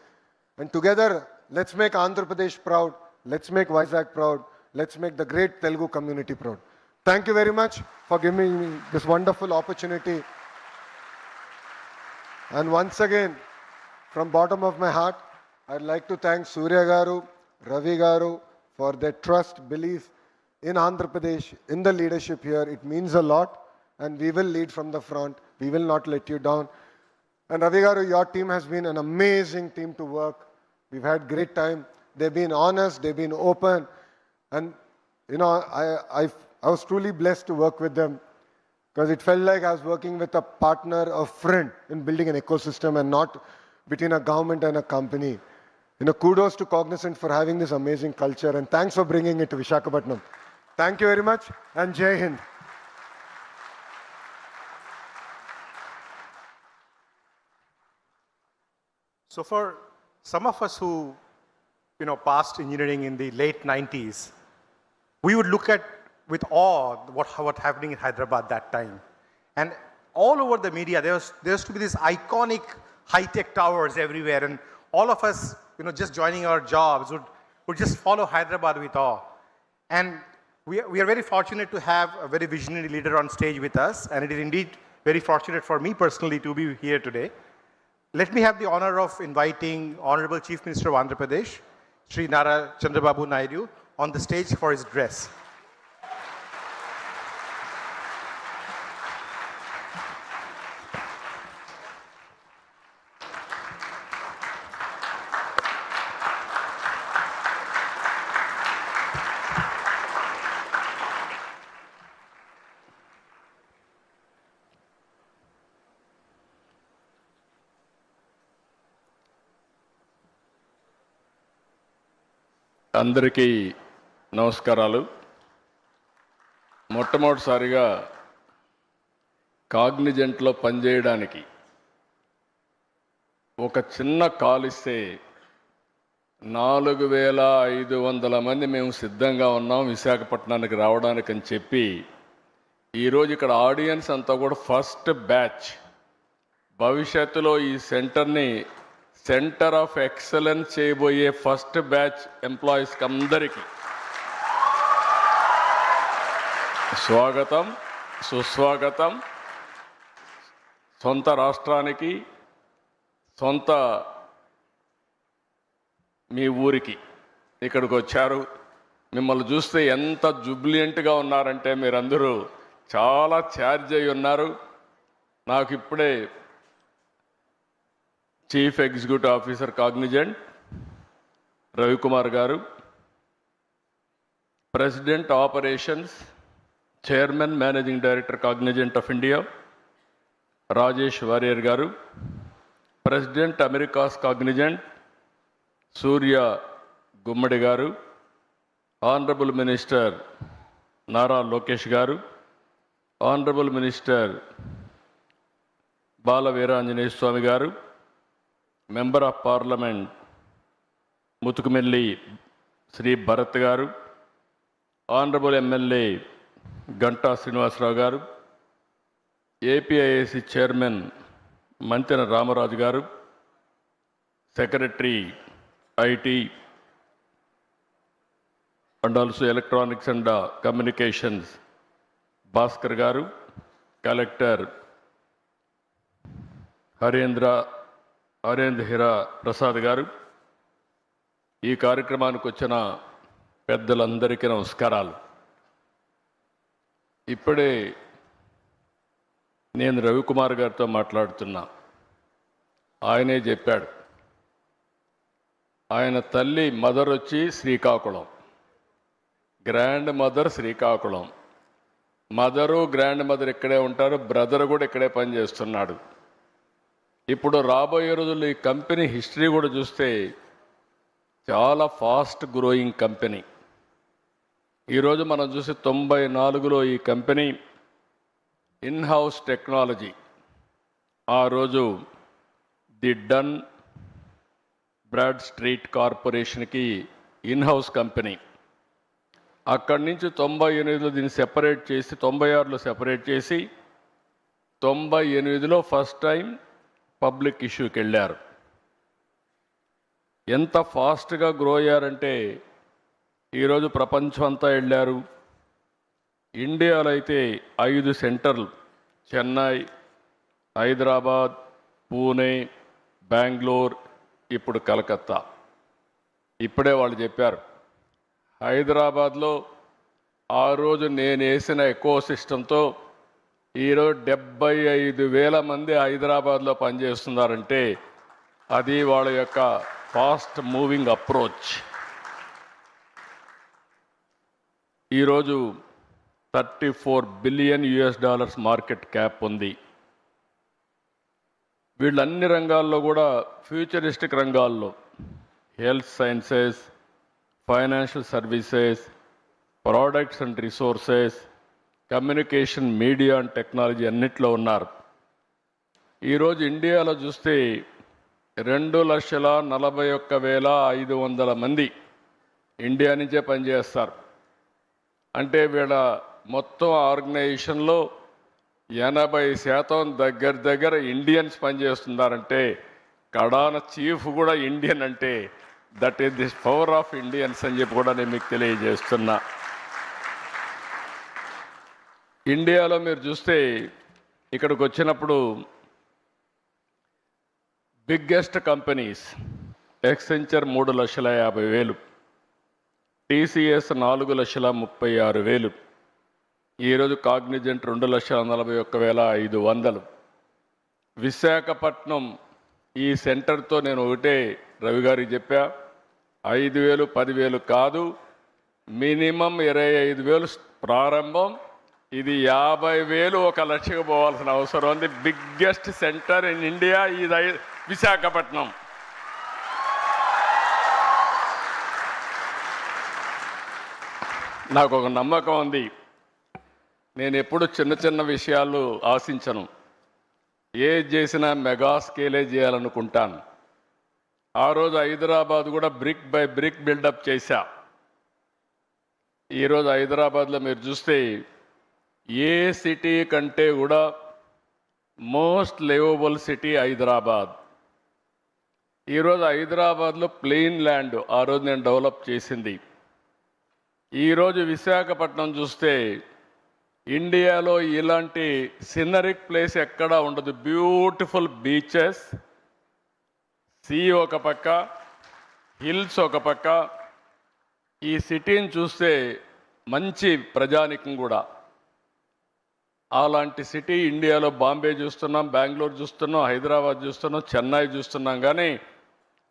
And together, let's make Andhra Pradesh proud, let's make Vizag proud, let's make the great Telugu community proud. Thank you very much for giving me this wonderful opportunity. And once again, from bottom of my heart, I'd like to thank Surya Garu, Ravi Garu for their trust, belief in Andhra Pradesh, in the leadership here. It means a lot, and we will lead from the front. We will not let you down. And Ravi Garu, your team has been an amazing team to work. We've had great time. They've been honest, they've been open. And, you know, I was truly blessed to work with them because it felt like I was working with a partner, a friend in building an ecosystem and not between a government and a company. You know, kudos to Cognizant for having this amazing culture, and thanks for bringing it to Visakhapatnam. Thank you very much, and Jai Hind. So for some of us who, passed engineering in the late 90s, we would look at with awe what happening in Hyderabad that time. And all over the media, there used to be these iconic high-tech towers everywhere, and all of us, just joining our jobs would just follow Hyderabad with awe. And we are very fortunate to have a very visionary leader on stage with us, and it is indeed very fortunate for me personally to be here today. Let me have the honor of inviting Honorable Chief Minister of Andhra Pradesh, Sri Nara Chandrababu Naidu, on the stage for his address. అందరికీ నమస్కారాలు. మొట్టమొదటిసారిగా కాగ్నిజెంట్లో పనిచేయడానికి ఒక చిన్న call ఇస్తే 4500 మంది మేము సిద్ధంగా ఉన్నాం విశాఖపట్నానికి రావడానికి అని చెప్పి ఈరోజు ఇక్కడ ఆడియన్స్ అంతా కూడా ఫస్ట్ బ్యాచ్, భవిష్యత్తులో ఈ సెంటర్ని సెంటర్ ఆఫ్ ఎక్సలెన్స్ చేయబోయే ఫస్ట్ బ్యాచ్ ఎంప్లాయీస్కి అందరికీ స్వాగతం, సుస్వాగతం. సొంత రాష్ట్రానికి, సొంత మీ ఊరికి ఇక్కడికి వచ్చారు. మిమ్మల్ని చూస్తే ఎంత జుబ్లియంట్గా ఉన్నారంటే మీరందరూ చాలా ఛార్జ్ అయి ఉన్నారు. నాకు ఇప్పుడే chief executive officer Cognizant Ravikumar గారు, president operations, chairman managing director Cognizant of India Rajesh Warrier గారు, president Americas Cognizant Surya Gummadi గారు, ఆనరబుల్ మినిస్టర్ నారా లోకేష్ గారు, ఆనరబుల్ మినిస్టర్ బాల వీరాంజనేయ స్వామి గారు, member of parliament Mathukumilli Shri Bharat గారు, ఆనరబుల్ ఎమ్మెల్యే గంటా శ్రీనివాసరావు గారు, ఏపీఐఏసీ చైర్మన్ మంతెన రామరాజు గారు, secretary IT and also electronics and communications Bhaskar గారు, collector Harendra Heera Prasad గారు, ఈ కార్యక్రమానికి వచ్చిన పెద్దలందరికీ నమస్కారాలు. ఇప్పుడే నేను రవికుమార్ గారితో మాట్లాడుతున్నా. ఆయనే చెప్పాడు, ఆయన తల్లి మదర్ వచ్చి Srikakulam, grand mother Srikakulam, mother grand mother ఇక్కడే ఉంటారు, బ్రదర్ కూడా ఇక్కడే పనిచేస్తున్నాడు. ఇప్పుడు రాబోయే రోజుల్లో ఈ కంపెనీ హిస్టరీ కూడా చూస్తే చాలా ఫాస్ట్ గ్రోయింగ్ కంపెనీ. ఈరోజు మనం చూసి 94లో ఈ కంపెనీ ఇన్హౌస్ టెక్నాలజీ, ఆ రోజు ది డన్ బ్రాడ్ స్ట్రీట్ కార్పొరేషన్కి ఇన్హౌస్ కంపెనీ. అక్కడి నుంచి 98లో దీన్ని సెపరేట్ చేసి 96లో సెపరేట్ చేసి 98లో ఫస్ట్ టైం పబ్లిక్ ఇష్యూకి వెళ్ళారు. ఎంత ఫాస్ట్గా గ్రో అయ్యారంటే ఈరోజు ప్రపంచం అంతా వెళ్ళారు. ఇండియాలో అయితే 5 సెంటర్లు, చెన్నై, హైదరాబాద్, పూణే, బెంగళూరు, ఇప్పుడు కలకత్తా. ఇప్పుడే వాళ్ళు చెప్పారు, హైదరాబాద్లో ఆ రోజు నేను వేసిన ఎకో సిస్టంతో ఈరోజు 75,000 మంది హైదరాబాద్లో పనిచేస్తున్నారంటే అది వాళ్ళ యొక్క ఫాస్ట్ మూవింగ్ అప్రోచ్. ఈరోజు $34 బిలియన్ మార్కెట్ క్యాప్ ఉంది. వీళ్ళు అన్ని రంగాల్లో కూడా ఫ్యూచరిస్టిక్ రంగాల్లో health sciences, financial services, products and resources, communication, media and technology అన్నిట్లో ఉన్నారు. ఈరోజు ఇండియాలో చూస్తే 2,41,500 మంది ఇండియా నుంచే పనిచేస్తారు. అంటే వీళ్ళ మొత్తం ఆర్గనైజేషన్లో 80% దగ్గర ఇండియన్స్ పనిచేస్తున్నారంటే కడాన చీఫ్ కూడా ఇండియన్ అంటే that is this power of Indians అని చెప్పి కూడా నేను మీకు తెలియజేస్తున్నా. ఇండియాలో మీరు చూస్తే ఇక్కడికి వచ్చినప్పుడు బిగ్గెస్ట్ కంపెనీస్ ఎక్సెంచర్ 3,50,000, టీసీఎస్ 4,36,000, ఈరోజు కాగ్నిజెంట్ 2,41,500. విశాఖపట్నం ఈ సెంటర్తో నేను ఒకటే రవి గారికి చెప్పా, 5,000 10,000 కాదు, మినిమం 25,000 ప్రారంభం, ఇది 50,000 1,00,000 పోవాల్సిన అవసరం ఉంది. బిగ్గెస్ట్ సెంటర్ ఇన్ ఇండియా ఇది విశాఖపట్నం. నాకు ఒక నమ్మకం ఉంది. నేను ఎప్పుడు చిన్న చిన్న విషయాలు ఆశించను. ఏది చేసినా మెగా స్కేలే చేయాలనుకుంటాను. ఆ రోజు హైదరాబాద్ కూడా బ్రిక్ బై బ్రిక్ బిల్డప్ చేశా. ఈరోజు హైదరాబాద్లో మీరు చూస్తే ఏ సిటీ కంటే కూడా మోస్ట్ లివబుల్ సిటీ హైదరాబాద్. ఈరోజు హైదరాబాద్లో ప్లెయిన్ ల్యాండ్ ఆ రోజు నేను డెవలప్ చేసింది. ఈరోజు విశాఖపట్నం చూస్తే ఇండియాలో ఇలాంటి సినరిక్ ప్లేస్ ఎక్కడా ఉండదు. బ్యూటిఫుల్ బీచెస్, సీ ఒక పక్క, హిల్స్ ఒక పక్క. ఈ సిటీని చూస్తే మంచి ప్రజానికం కూడా. అలాంటి సిటీ ఇండియాలో బాంబే చూస్తున్నాం, బెంగళూరు చూస్తున్నాం, హైదరాబాద్ చూస్తున్నాం, చెన్నై చూస్తున్నాం. కానీ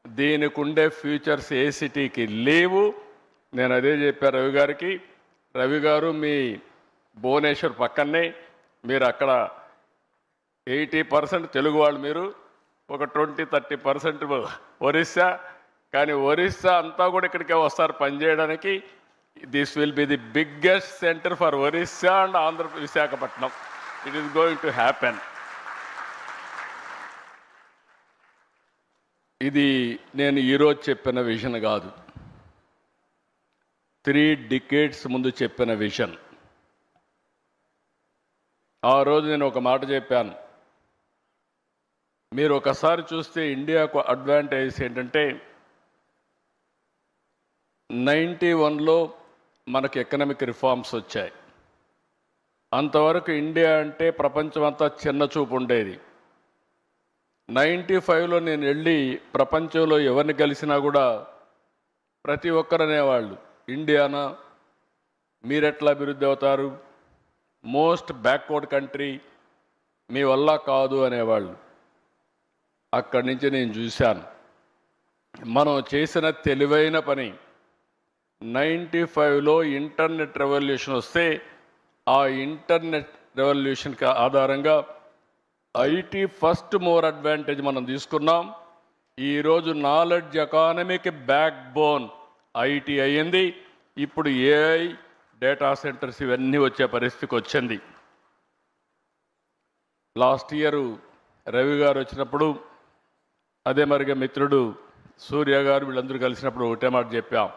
దీనికి ఉండే ఫ్యూచర్స్ ఏ సిటీకి లేవు. నేను అదే చెప్పాను రవి గారికి. రవి గారు మీ భువనేశ్వర్ పక్కనే, మీరు అక్కడ 80% తెలుగు వాళ్ళు, మీరు ఒక 20-30% ఒరిస్సా. కానీ ఒరిస్సా అంతా కూడా ఇక్కడికే వస్తారు పనిచేయడానికి. This will be the biggest centre for Orissa and Andhra Visakhapatnam. It is going to happen. ఇది నేను ఈరోజు చెప్పిన విజన్ కాదు, 3 decades ముందు చెప్పిన విజన్. ఆ రోజు నేను ఒక మాట చెప్పాను. మీరు ఒకసారి చూస్తే ఇండియాకు అడ్వాంటేజ్ ఏంటంటే 91లో మనకు ఎకనామిక్ రిఫార్మ్స్ వచ్చాయి. అంతవరకు ఇండియా అంటే ప్రపంచం అంతా చిన్న చూపు ఉండేది. 95లో నేను వెళ్ళి ప్రపంచంలో ఎవరిని కలిసినా కూడా ప్రతి ఒక్కరు అనేవాళ్ళు, ఇండియానా, మీరెట్లా అభివృద్ధి అవుతారు, మోస్ట్ బ్యాక్వర్డ్ కంట్రీ, మీ వల్ల కాదు అనేవాళ్ళు. అక్కడి నుంచి నేను చూశాను మనం చేసిన తెలివైన పని. 95లో ఇంటర్నెట్ రెవల్యూషన్ వస్తే ఆ ఇంటర్నెట్ రెవల్యూషన్కి ఆధారంగా ఐటీ ఫస్ట్ మోర్ అడ్వాంటేజ్ మనం తీసుకున్నాం. ఈరోజు నాలెడ్జ్ ఎకానమీకి బ్యాక్ బోన్ ఐటీ అయ్యింది. ఇప్పుడు ఏఐ, డేటా సెంటర్స్ ఇవన్నీ వచ్చే పరిస్థితికి వచ్చింది. లాస్ట్ ఇయర్ రవి గారు వచ్చినప్పుడు, అదే మరిగా మిత్రుడు సూర్య గారు, వీళ్ళందరూ కలిసినప్పుడు ఒకటే మాట చెప్పాం,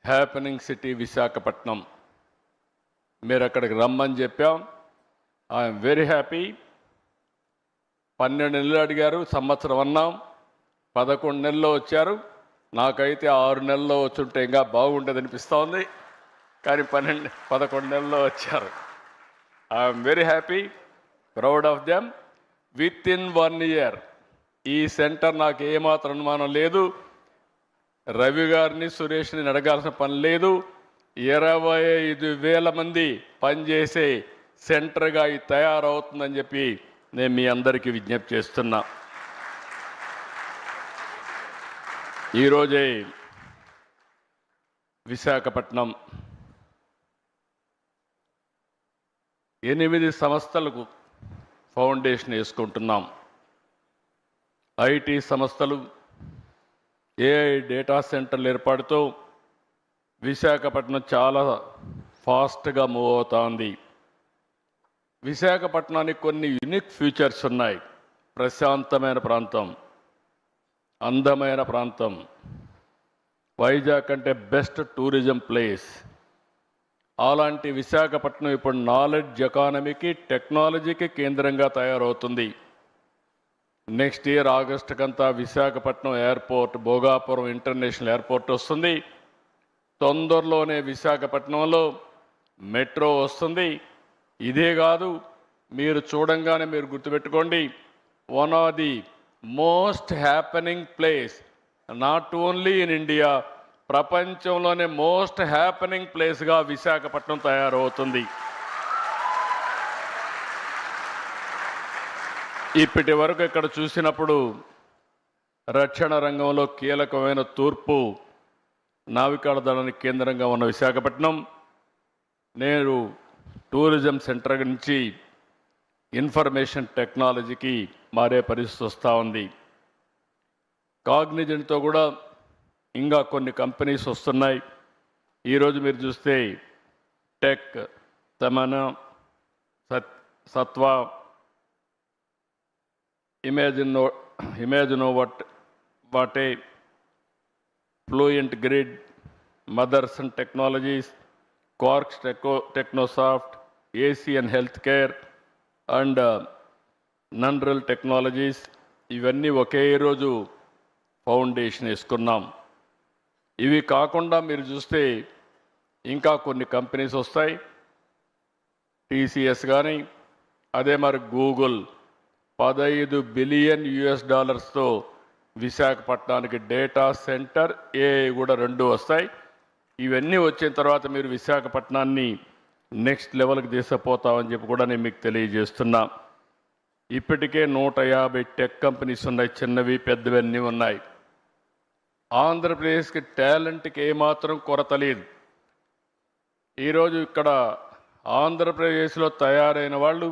హ్యాపెనింగ్ సిటీ విశాఖపట్నం, మీరు అక్కడికి రమ్మని చెప్పాం. I'm very happy. 12 నెలలు అడిగారు, సంవత్సరం అన్నాం, 11 నెలల్లో వచ్చారు. నాకైతే 6 నెలల్లో వచ్చుంటే ఇంకా బాగుంటుంది అనిపిస్తూ ఉంది. కానీ 11 నెలల్లో వచ్చారు. I'm very happy, proud of them. With in 1 year ఈ సెంటర్ నాకు ఏమాత్రం అనుమానం లేదు. రవి గారిని, సురేష్ని అడగాల్సిన పని లేదు. 25,000 మంది పనిచేసే సెంటర్గా ఇది తయారవుతుందని చెప్పి నేను మీ అందరికీ విజ్ఞప్తి చేస్తున్నా. ఈరోజే విశాఖపట్నం 8 సంస్థలకు ఫౌండేషన్ వేసుకుంటున్నాం. ఐటీ సంస్థలు, ఏఐ డేటా సెంటర్లు ఏర్పాటుతో విశాఖపట్నం చాలా ఫాస్ట్గా మూవ్ అవుతా ఉంది. విశాఖపట్నానికి కొన్ని యూనిక్ ఫీచర్స్ ఉన్నాయి. ప్రశాంతమైన ప్రాంతం, అందమైన ప్రాంతం, వైజాగ్ అంటే బెస్ట్ టూరిజం ప్లేస్. అలాంటి విశాఖపట్నం ఇప్పుడు నాలెడ్జ్ ఎకానమీకి, టెక్నాలజీకి కేంద్రంగా తయారవుతుంది. నెక్స్ట్ ఇయర్ ఆగస్టుకంతా Visakhapatnam airport, Bhogapuram international airport వస్తుంది. తొందరలోనే విశాఖపట్నంలో మెట్రో వస్తుంది. ఇదే కాదు, మీరు చూడంగానే మీరు గుర్తుపెట్టుకోండి, one of the most happening place not only in India, ప్రపంచంలోనే మోస్ట్ హ్యాపెనింగ్ ప్లేస్గా విశాఖపట్నం తయారవుతుంది. ఇప్పటి వరకు ఇక్కడ చూసినప్పుడు రక్షణ రంగంలో కీలకమైన తూర్పు నావికాల దళానికి కేంద్రంగా ఉన్న విశాఖపట్నం నేడు టూరిజం సెంటర్ నుంచి ఇన్ఫర్మేషన్ టెక్నాలజీకి మారే పరిస్థితి వస్తూ ఉంది. కాగ్నిజెంట్తో కూడా ఇంకా కొన్ని కంపెనీస్ వస్తున్నాయి. ఈరోజు మీరు చూస్తే టెక్, తమన, Sattva, Imaginnovate, fluent grid, mothers and technologies, కార్క్స్ Technosoft, Asian health care and నన్రల్ టెక్నాలజీస్, ఇవన్నీ ఒకే రోజు ఫౌండేషన్ వేసుకున్నాం. ఇవి కాకుండా మీరు చూస్తే ఇంకా కొన్ని కంపెనీస్ వస్తాయి. టీసీఎస్ కానీ, అదే మరి గూగుల్ $15 బిలియన్ విశాఖపట్నానికి డేటా సెంటర్, ఏఐ కూడా 2 వస్తాయి. ఇవన్నీ వచ్చిన తర్వాత మీరు విశాఖపట్నాన్ని నెక్స్ట్ లెవెల్కి తీసుకుపోతామని చెప్పి కూడా నేను మీకు తెలియజేస్తున్నా. ఇప్పటికే 150 టెక్ కంపెనీస్ ఉన్నాయి, చిన్నవి పెద్దవి అన్నీ ఉన్నాయి. ఆంధ్రప్రదేశ్కి టాలెంట్కి ఏమాత్రం కొరత లేదు. ఈరోజు ఇక్కడ ఆంధ్రప్రదేశ్లో తయారైన వాళ్ళు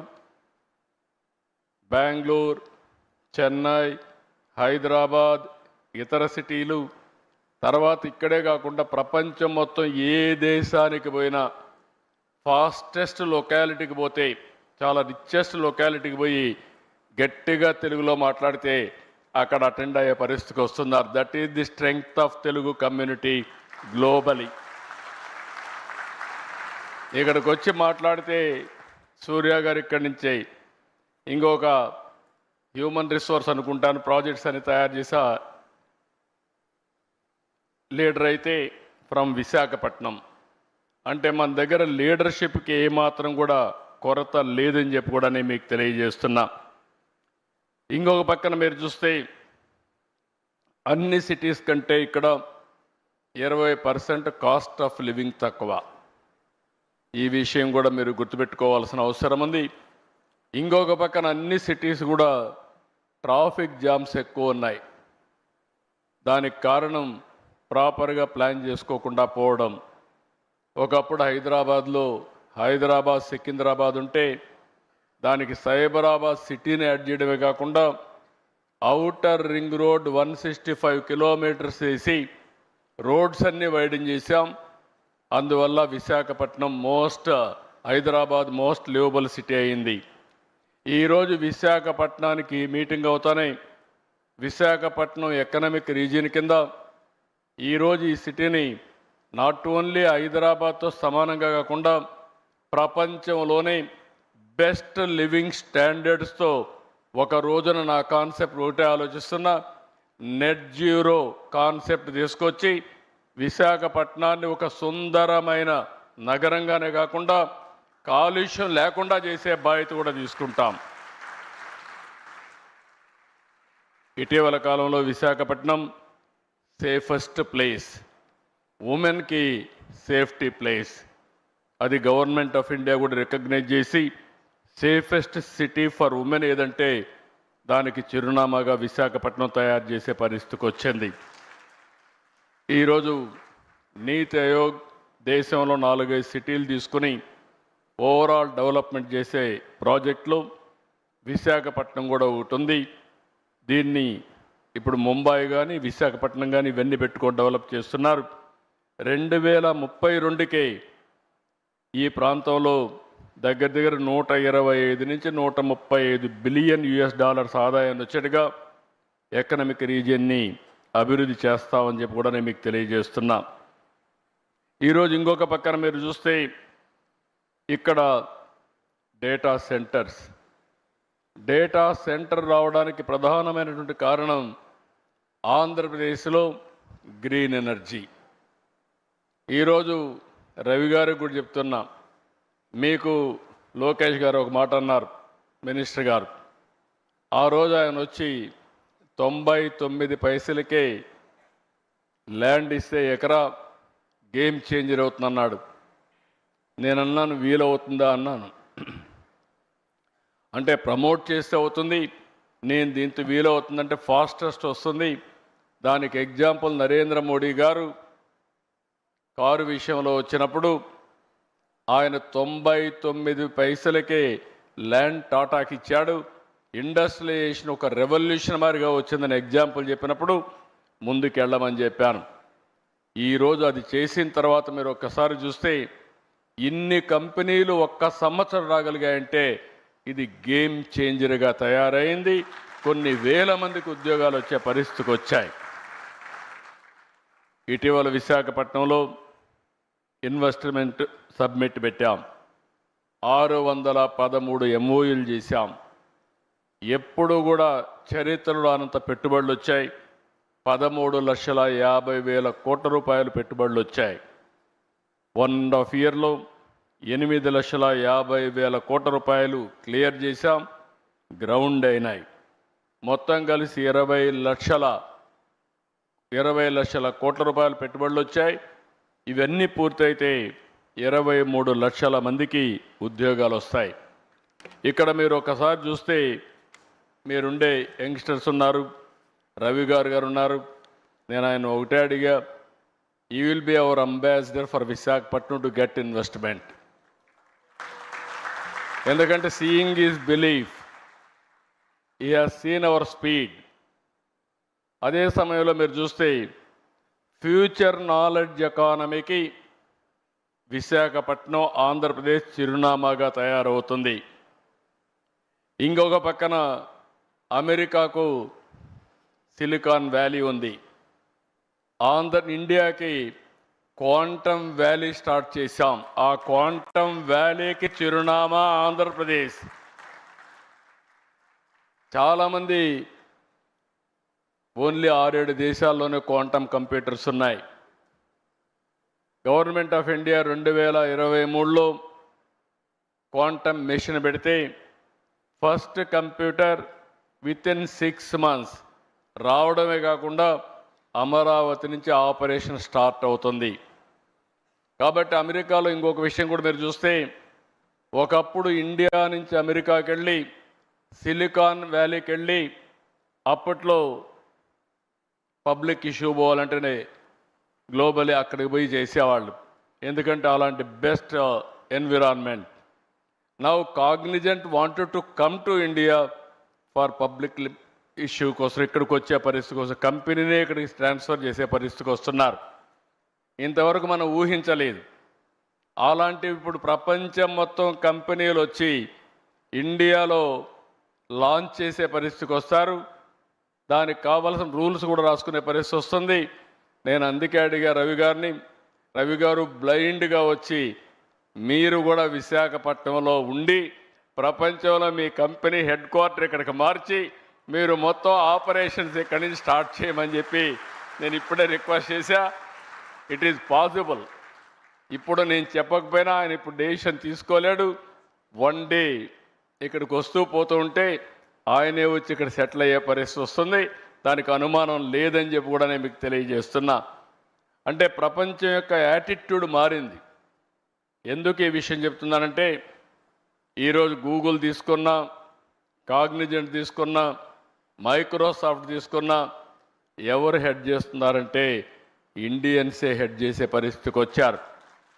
బెంగళూరు, చెన్నై, హైదరాబాద్, ఇతర సిటీలు, తర్వాత ఇక్కడే కాకుండా ప్రపంచం మొత్తం ఏ దేశానికి పోయినా ఫాస్టెస్ట్ లొకాలిటీకి పోతే, చాలా రిచెస్ట్ లొకాలిటీకి పోయి గట్టిగా తెలుగులో మాట్లాడితే అక్కడ అటెండ్ అయ్యే పరిస్థితికి వస్తున్నారు. That is the strength of Telugu community globally. ఇక్కడికి వచ్చి మాట్లాడితే సూర్య గారు ఇక్కడి నుంచే ఇంకొక హ్యూమన్ రిసోర్స్ అనుకుంటాను ప్రాజెక్ట్స్ అని తయారు చేసా లీడర్ అయితే ఫ్రమ్ విశాఖపట్నం. అంటే మన దగ్గర లీడర్షిప్కి ఏమాత్రం కూడా కొరత లేదని చెప్పి కూడా నేను మీకు తెలియజేస్తున్నా. ఇంకొక పక్కన మీరు చూస్తే అన్ని సిటీస్ కంటే ఇక్కడ 20% కాస్ట్ ఆఫ్ లివింగ్ తక్కువ. ఈ విషయం కూడా మీరు గుర్తుపెట్టుకోవాల్సిన అవసరం ఉంది. ఇంకొక పక్కన అన్ని సిటీస్ కూడా ట్రాఫిక్ జామ్స్ ఎక్కువ ఉన్నాయి. దానికి కారణం ప్రాపర్గా ప్లాన్ చేసుకోకుండా పోవడం. ఒకప్పుడు హైదరాబాద్ సికింద్రాబాద్ ఉంటే దానికి సైబరాబాద్ సిటీని యాడ్ చేయడమే కాకుండా ఔటర్ రింగ్ రోడ్ 165 కిలోమీటర్స్ వేసి రోడ్స్ అన్నీ వైడెన్ చేశాం. అందువల్ల Visakhapatnam Hyderabad most liveable city అయింది. ఈరోజు విశాఖపట్నానికి మీటింగ్ అవుతానే విశాఖపట్నం ఎకనామిక్ రీజియన్ కింద ఈరోజు ఈ సిటీని నాట్ ఓన్లీ హైదరాబాద్తో సమానంగా కాకుండా ప్రపంచంలోనే బెస్ట్ లివింగ్ స్టాండర్డ్స్తో ఒక రోజున నా కాన్సెప్ట్ ఒకటే ఆలోచిస్తున్నా. నెట్ జీరో కాన్సెప్ట్ తీసుకొచ్చి విశాఖపట్నాన్ని ఒక సుందరమైన నగరంగానే కాకుండా కాలుష్యం లేకుండా చేసే బాధ్యత కూడా తీసుకుంటాం. ఇటీవల కాలంలో విశాఖపట్నం సేఫెస్ట్ ప్లేస్, ఉమెన్కి సేఫ్టీ ప్లేస్, అది గవర్నమెంట్ ఆఫ్ ఇండియా కూడా రికగ్నైజ్ చేసి సేఫెస్ట్ సిటీ ఫర్ ఉమెన్ ఏదంటే దానికి చిరునామాగా విశాఖపట్నం తయారు చేసే పరిస్థితికి వచ్చింది. ఈరోజు నీతి ఆయోగ్ దేశంలో 4-5 సిటీలు తీసుకుని ఓవరాల్ డెవలప్మెంట్ చేసే ప్రాజెక్టులో విశాఖపట్నం కూడా ఒకటి ఉంది. దీన్ని ఇప్పుడు ముంబై కానీ విశాఖపట్నం కానీ ఇవన్నీ పెట్టుకొని డెవలప్ చేస్తున్నారు. 2032కే ఈ ప్రాంతంలో దగ్గర 125 నుంచి 135 బిలియన్ ఆదాయాన్ని వచ్చేట్టుగా ఎకనామిక్ రీజియన్ని అభివృద్ధి చేస్తామని చెప్పి కూడా నేను మీకు తెలియజేస్తున్నా. ఈరోజు ఇంకొక పక్కన మీరు చూస్తే ఇక్కడ డేటా సెంటర్ రావడానికి ప్రధానమైనటువంటి కారణం ఆంధ్రప్రదేశ్లో గ్రీన్ ఎనర్జీ. ఈరోజు రవి గారికి కూడా చెప్తున్నా, మీకు లోకేష్ గారు ఒక మాట అన్నారు, మినిస్టర్ గారు. ఆ రోజు ఆయన వచ్చి 99 పైసలకే ల్యాండ్ ఇస్తే ఎకరా గేమ్ చేంజర్ అవుతుందన్నాడు. నేనన్నాను వీలవుతుందా అన్నాను. అంటే ప్రమోట్ చేస్తే అవుతుంది, నేను దీంతో వీలవుతుందంటే ఫాస్టెస్ట్ వస్తుంది. దానికి ఎగ్జాంపుల్ నరేంద్ర మోడీ గారు కారు విషయంలో వచ్చినప్పుడు ఆయన 99 పైసలకే ల్యాండ్ టాటాకి ఇచ్చాడు. ఇండస్ట్రియలైజేషన్ ఒక రెవల్యూషన్ మాదిరిగా వచ్చిందని ఎగ్జాంపుల్ చెప్పినప్పుడు ముందుకెళ్ళమని చెప్పాను. ఈరోజు అది చేసిన తర్వాత మీరు ఒక్కసారి చూస్తే ఇన్ని కంపెనీలు ఒక్క సంవత్సరం రాగలిగాయంటే ఇది గేమ్ చేంజర్గా తయారైంది. కొన్ని వేల మందికి ఉద్యోగాలు వచ్చే పరిస్థితికి వచ్చాయి. ఇటీవల విశాఖపట్నంలో ఇన్వెస్ట్మెంట్ సబ్మిట్ పెట్టాం. 613 ఎంఓయూలు చేశాం. ఎప్పుడు కూడా చరిత్రలో అనంత పెట్టుబడులు వచ్చాయి. 13,50,000 కోట్ల రూపాయలు పెట్టుబడులు వచ్చాయి. 1.5 ఇయర్లో 8,50,000 కోట్ల రూపాయలు క్లియర్ చేశాం, గ్రౌండ్ అయినాయి. మొత్తం కలిసి 20 లక్షల కోట్ల రూపాయలు పెట్టుబడులు వచ్చాయి. ఇవన్నీ పూర్తయితే 23 లక్షల మందికి ఉద్యోగాలు వస్తాయి. ఇక్కడ మీరు ఒకసారి చూస్తే మీరుండే యంగ్స్టర్స్ ఉన్నారు, రవి గారు ఉన్నారు. నేను ఆయన ఒకటే అడిగా, you will be our ambassador for Visakhapatnam to get investment. ఎందుకంటే seeing is belief. He has seen our speed. అదే సమయంలో మీరు చూస్తే ఫ్యూచర్ నాలెడ్జ్ ఎకానమీకి విశాఖపట్నం ఆంధ్రప్రదేశ్ చిరునామాగా తయారవుతుంది. ఇంకొక పక్కన అమెరికాకు సిలికాన్ వ్యాలీ ఉంది. ఇండియాకి క్వాంటమ్ వ్యాలీ స్టార్ట్ చేశాం. ఆ క్వాంటమ్ వ్యాలీకి చిరునామా ఆంధ్రప్రదేశ్. చాలామంది ఓన్లీ 6-7 దేశాల్లోనే క్వాంటమ్ కంప్యూటర్స్ ఉన్నాయి. గవర్నమెంట్ ఆఫ్ ఇండియా 2023లో క్వాంటమ్ మిషన్ పెడితే ఫస్ట్ కంప్యూటర్ వితిన్ 6 months రావడమే కాకుండా అమరావతి నుంచి ఆపరేషన్ స్టార్ట్ అవుతుంది. కాబట్టి అమెరికాలో ఇంకొక విషయం కూడా మీరు చూస్తే, ఒకప్పుడు ఇండియా నుంచి అమెరికాకి వెళ్ళి సిలికాన్ వ్యాలీకి వెళ్ళి అప్పట్లో పబ్లిక్ ఇష్యూ పోవాలంటేనే గ్లోబలీ అక్కడికి పోయి చేసేవాళ్ళు. ఎందుకంటే అలాంటి best environment. Now Cognizant wanted to come to India for public issue కోసం, ఇక్కడికి వచ్చే పరిస్థితి కోసం కంపెనీనే ఇక్కడికి ట్రాన్స్ఫర్ చేసే పరిస్థితికి వస్తున్నారు. ఇంతవరకు మనం ఊహించలేదు. అలాంటివి ఇప్పుడు ప్రపంచం మొత్తం కంపెనీలు వచ్చి ఇండియాలో లాంచ్ చేసే పరిస్థితికి వస్తారు. దానికి కావాల్సిన రూల్స్ కూడా రాసుకునే పరిస్థితి వస్తుంది. నేను అందుకే అడిగా రవి గారు బ్లైండ్గా వచ్చి మీరు కూడా విశాఖపట్నంలో ఉండి ప్రపంచంలో మీ కంపెనీ హెడ్ క్వార్టర్ ఇక్కడికి మార్చి మీరు మొత్తం ఆపరేషన్స్ ఇక్కడి నుంచి స్టార్ట్ చేయమని చెప్పి నేను ఇప్పుడే రిక్వెస్ట్ చేశా. It is possible. ఇప్పుడు నేను చెప్పకపోయినా ఆయన ఇప్పుడు డెసిషన్ తీసుకోలేడు. వన్ డే ఇక్కడికి వస్తూ పోతూ ఉంటే ఆయనే వచ్చి ఇక్కడ సెటిల్ అయ్యే పరిస్థితి వస్తుంది. దానికి అనుమానం లేదని చెప్పి కూడా నేను మీకు తెలియజేస్తున్నా. అంటే ప్రపంచం యొక్క యాటిట్యూడ్ మారింది. ఎందుకు ఈ విషయం చెప్తున్నానంటే, ఈరోజు గూగుల్ తీసుకున్నా, కాగ్నిజెంట్ తీసుకున్నా, మైక్రోసాఫ్ట్ తీసుకున్నా ఎవరు హెడ్ చేస్తున్నారంటే ఇండియన్సే హెడ్ చేసే పరిస్థితికి వచ్చారు.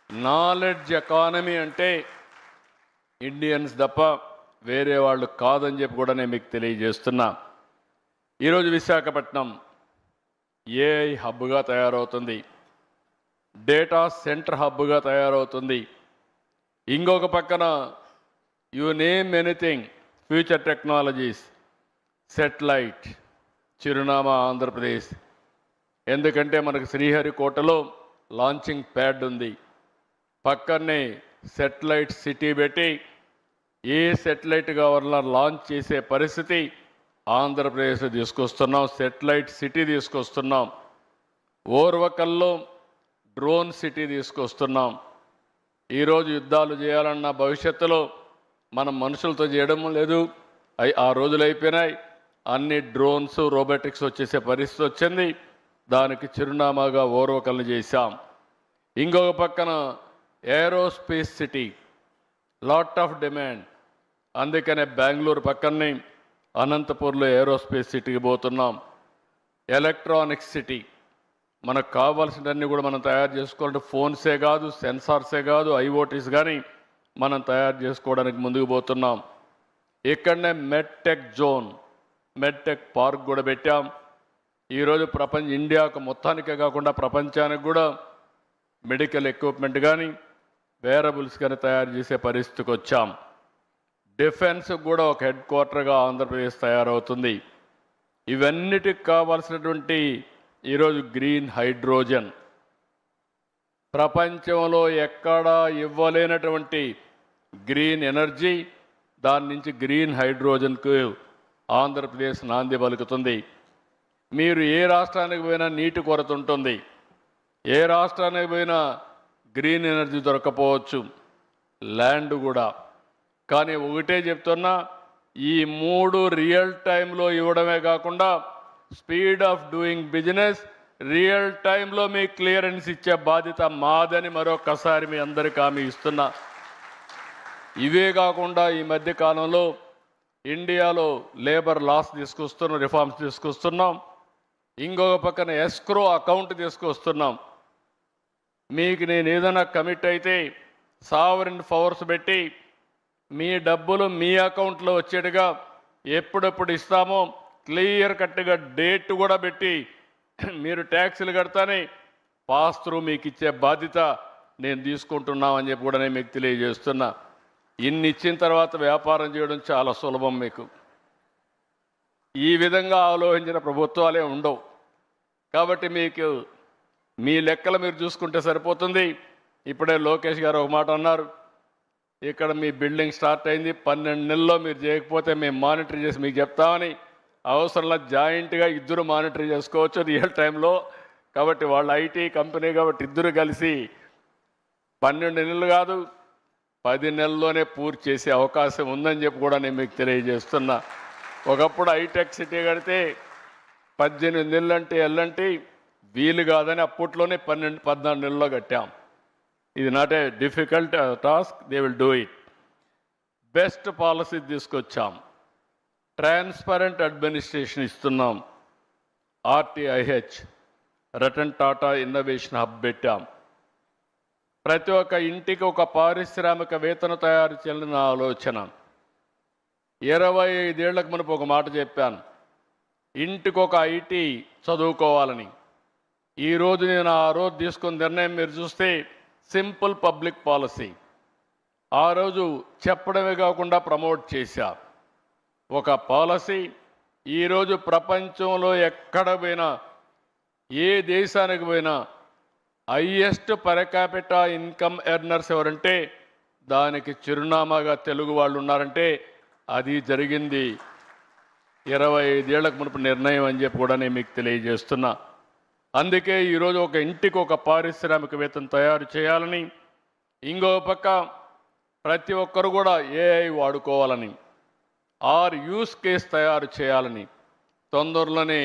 నాలెడ్జ్ ఎకానమీ అంటే ఇండియన్స్ తప్ప వేరే వాళ్ళు కాదని చెప్పి కూడా నేను మీకు తెలియజేస్తున్నా. ఈరోజు విశాఖపట్నం ఏఐ హబ్గా తయారవుతుంది, డేటా సెంటర్ హబ్గా తయారవుతుంది. ఇంకొక పక్కన you name anything future technologies, satellite చిరునామా ఆంధ్రప్రదేశ్. ఎందుకంటే మనకు శ్రీహరికోటలో లాంచింగ్ ప్యాడ్ ఉంది. పక్కనే సెటిలైట్ సిటీ పెట్టి ఏ సెటిలైట్ కావాలన్నా లాంచ్ చేసే పరిస్థితి ఆంధ్రప్రదేశ్ తీసుకొస్తున్నాం. సెటిలైట్ సిటీ తీసుకొస్తున్నాం. ఓర్వకల్లో డ్రోన్ సిటీ తీసుకొస్తున్నాం. ఈరోజు యుద్ధాలు చేయాలన్న భవిష్యత్తులో మనం మనుషులతో చేయడం లేదు, ఆ రోజులు అయిపోయినాయి. అన్ని డ్రోన్స్ రోబోటిక్స్ వచ్చేసే పరిస్థితి వచ్చింది. దానికి చిరునామాగా ఓర్వకల్ని చేశాం. ఇంకొక పక్కన aerospace city, lot of demand. అందుకనే బెంగళూరు పక్కనే అనంతపూర్లో ఏరోస్పేస్ సిటీకి పోతున్నాం. ఎలక్ట్రానిక్స్ సిటీ, మనకు కావాల్సినవన్నీ కూడా మనం తయారు చేసుకోవాలంటే ఫోన్సే కాదు, సెన్సార్సే కాదు, ఐఓటీస్ కానీ మనం తయారు చేసుకోవడానికి ముందుకు పోతున్నాం. ఇక్కడనే మెడ్టెక్ జోన్, మెడ్టెక్ పార్క్ కూడా పెట్టాం. ఈరోజు ఇండియాకు మొత్తానికే కాకుండా ప్రపంచానికి కూడా మెడికల్ ఎక్విప్మెంట్ కానీ వేరబుల్స్ కానీ తయారు చేసే పరిస్థితికి వచ్చాం. డిఫెన్స్కి కూడా ఒక హెడ్ క్వార్టర్గా ఆంధ్రప్రదేశ్ తయారవుతుంది. ఇవన్నిటికి కావాల్సినటువంటి ఈరోజు గ్రీన్ హైడ్రోజన్ ప్రపంచంలో ఎక్కడా ఇవ్వలేనటువంటి గ్రీన్ ఎనర్జీ, దాని నుంచి గ్రీన్ హైడ్రోజన్కు ఆంధ్రప్రదేశ్ నాంది పలుకుతుంది. మీరు ఏ రాష్ట్రానికి పోయినా నీటి కొరత ఉంటుంది, ఏ రాష్ట్రానికి పోయినా గ్రీన్ ఎనర్జీ దొరకపోవచ్చు, ల్యాండ్ కూడా. కానీ ఒకటే చెప్తున్నా, ఈ 3 రియల్ టైంలో ఇవ్వడమే కాకుండా speed of doing business real టైంలో మీ క్లియరెన్స్ ఇచ్చే బాధ్యత మాదని మరొకసారి మీ అందరికీ హామీ ఇస్తున్నా. ఇవే కాకుండా ఈ మధ్య కాలంలో ఇండియాలో లేబర్ లాస్ తీసుకొస్తున్నాం, రిఫార్మ్స్ తీసుకొస్తున్నాం. ఇంకొక పక్కన ఎస్క్రో అకౌంట్ తీసుకొస్తున్నాం. మీకు నేను ఏదైనా కమిట్ అయితే సావరిన్ ఫవర్స్ పెట్టి మీ డబ్బులు మీ అకౌంట్లో వచ్చేట్టుగా ఎప్పుడెప్పుడు ఇస్తామో క్లియర్ కట్గా డేట్ కూడా పెట్టి మీరు ట్యాక్సులు కడతానే పాస్ త్రూ మీకు ఇచ్చే బాధ్యత నేను తీసుకుంటున్నామని చెప్పి కూడా నేను మీకు తెలియజేస్తున్నా. ఇన్ని ఇచ్చిన తర్వాత వ్యాపారం చేయడం చాలా సులభం. మీకు ఈ విధంగా ఆలోచించిన ప్రభుత్వాలే ఉండవు. కాబట్టి మీకు మీ లెక్కలు మీరు చూసుకుంటే సరిపోతుంది. ఇప్పుడే లోకేష్ గారు ఒక మాట అన్నారు, ఇక్కడ మీ బిల్డింగ్ స్టార్ట్ అయింది, 12 నెలల్లో మీరు చేయకపోతే మేము మానిటర్ చేసి మీకు చెప్తామని. అవసరంలో జాయింట్గా ఇద్దరు మానిటర్ చేసుకోవచ్చు రియల్ టైంలో. కాబట్టి వాళ్ళ ఐటీ కంపెనీ కాబట్టి ఇద్దరు కలిసి 12 నెలలు కాదు 10 నెలల్లోనే పూర్తి చేసే అవకాశం ఉందని చెప్పి కూడా నేను మీకు తెలియజేస్తున్నా. ఒకప్పుడు హైటెక్ సిటీ కడితే 18 నెలలు అంటే ఎల్లంటి వీలు కాదని అప్పట్లోనే 14 నెలల్లో కట్టాం. ఇది not a difficult task, they will do it. Best policy తీసుకొచ్చాం, ట్రాన్స్పరెంట్ అడ్మినిస్ట్రేషన్ ఇస్తున్నాం, RTIH Ratan Tata innovation hub పెట్టాం. ప్రతి ఒక్క ఇంటికి ఒక పారిశ్రామికవేత్తను తయారు చేయాలని ఆలోచన. 25 ఏళ్లకు మనకు ఒక మాట చెప్పాను, ఇంటికి ఒక ఐటీ చదువుకోవాలని. ఈరోజు నేను ఆ రోజు తీసుకున్న నిర్ణయం మీరు చూస్తే సింపుల్ పబ్లిక్ పాలసీ. ఆ రోజు చెప్పడమే కాకుండా ప్రమోట్ చేశా ఒక పాలసీ. ఈరోజు ప్రపంచంలో ఎక్కడ పోయినా, ఏ దేశానికి పోయినా highest per capita income earners ఎవరంటే దానికి చిరునామాగా తెలుగు వాళ్ళు ఉన్నారంటే అది జరిగింది 25 ఏళ్లకు మునుపు నిర్ణయం అని చెప్పి కూడా నేను మీకు తెలియజేస్తున్నా. అందుకే ఈరోజు ఒక ఇంటికి ఒక పారిశ్రామికవేత్తను తయారు చేయాలని, ఇంకో పక్క ప్రతి ఒక్కరు కూడా ఏఐ వాడుకోవాలని, యూస్ కేస్ తయారు చేయాలని. తొందరలోనే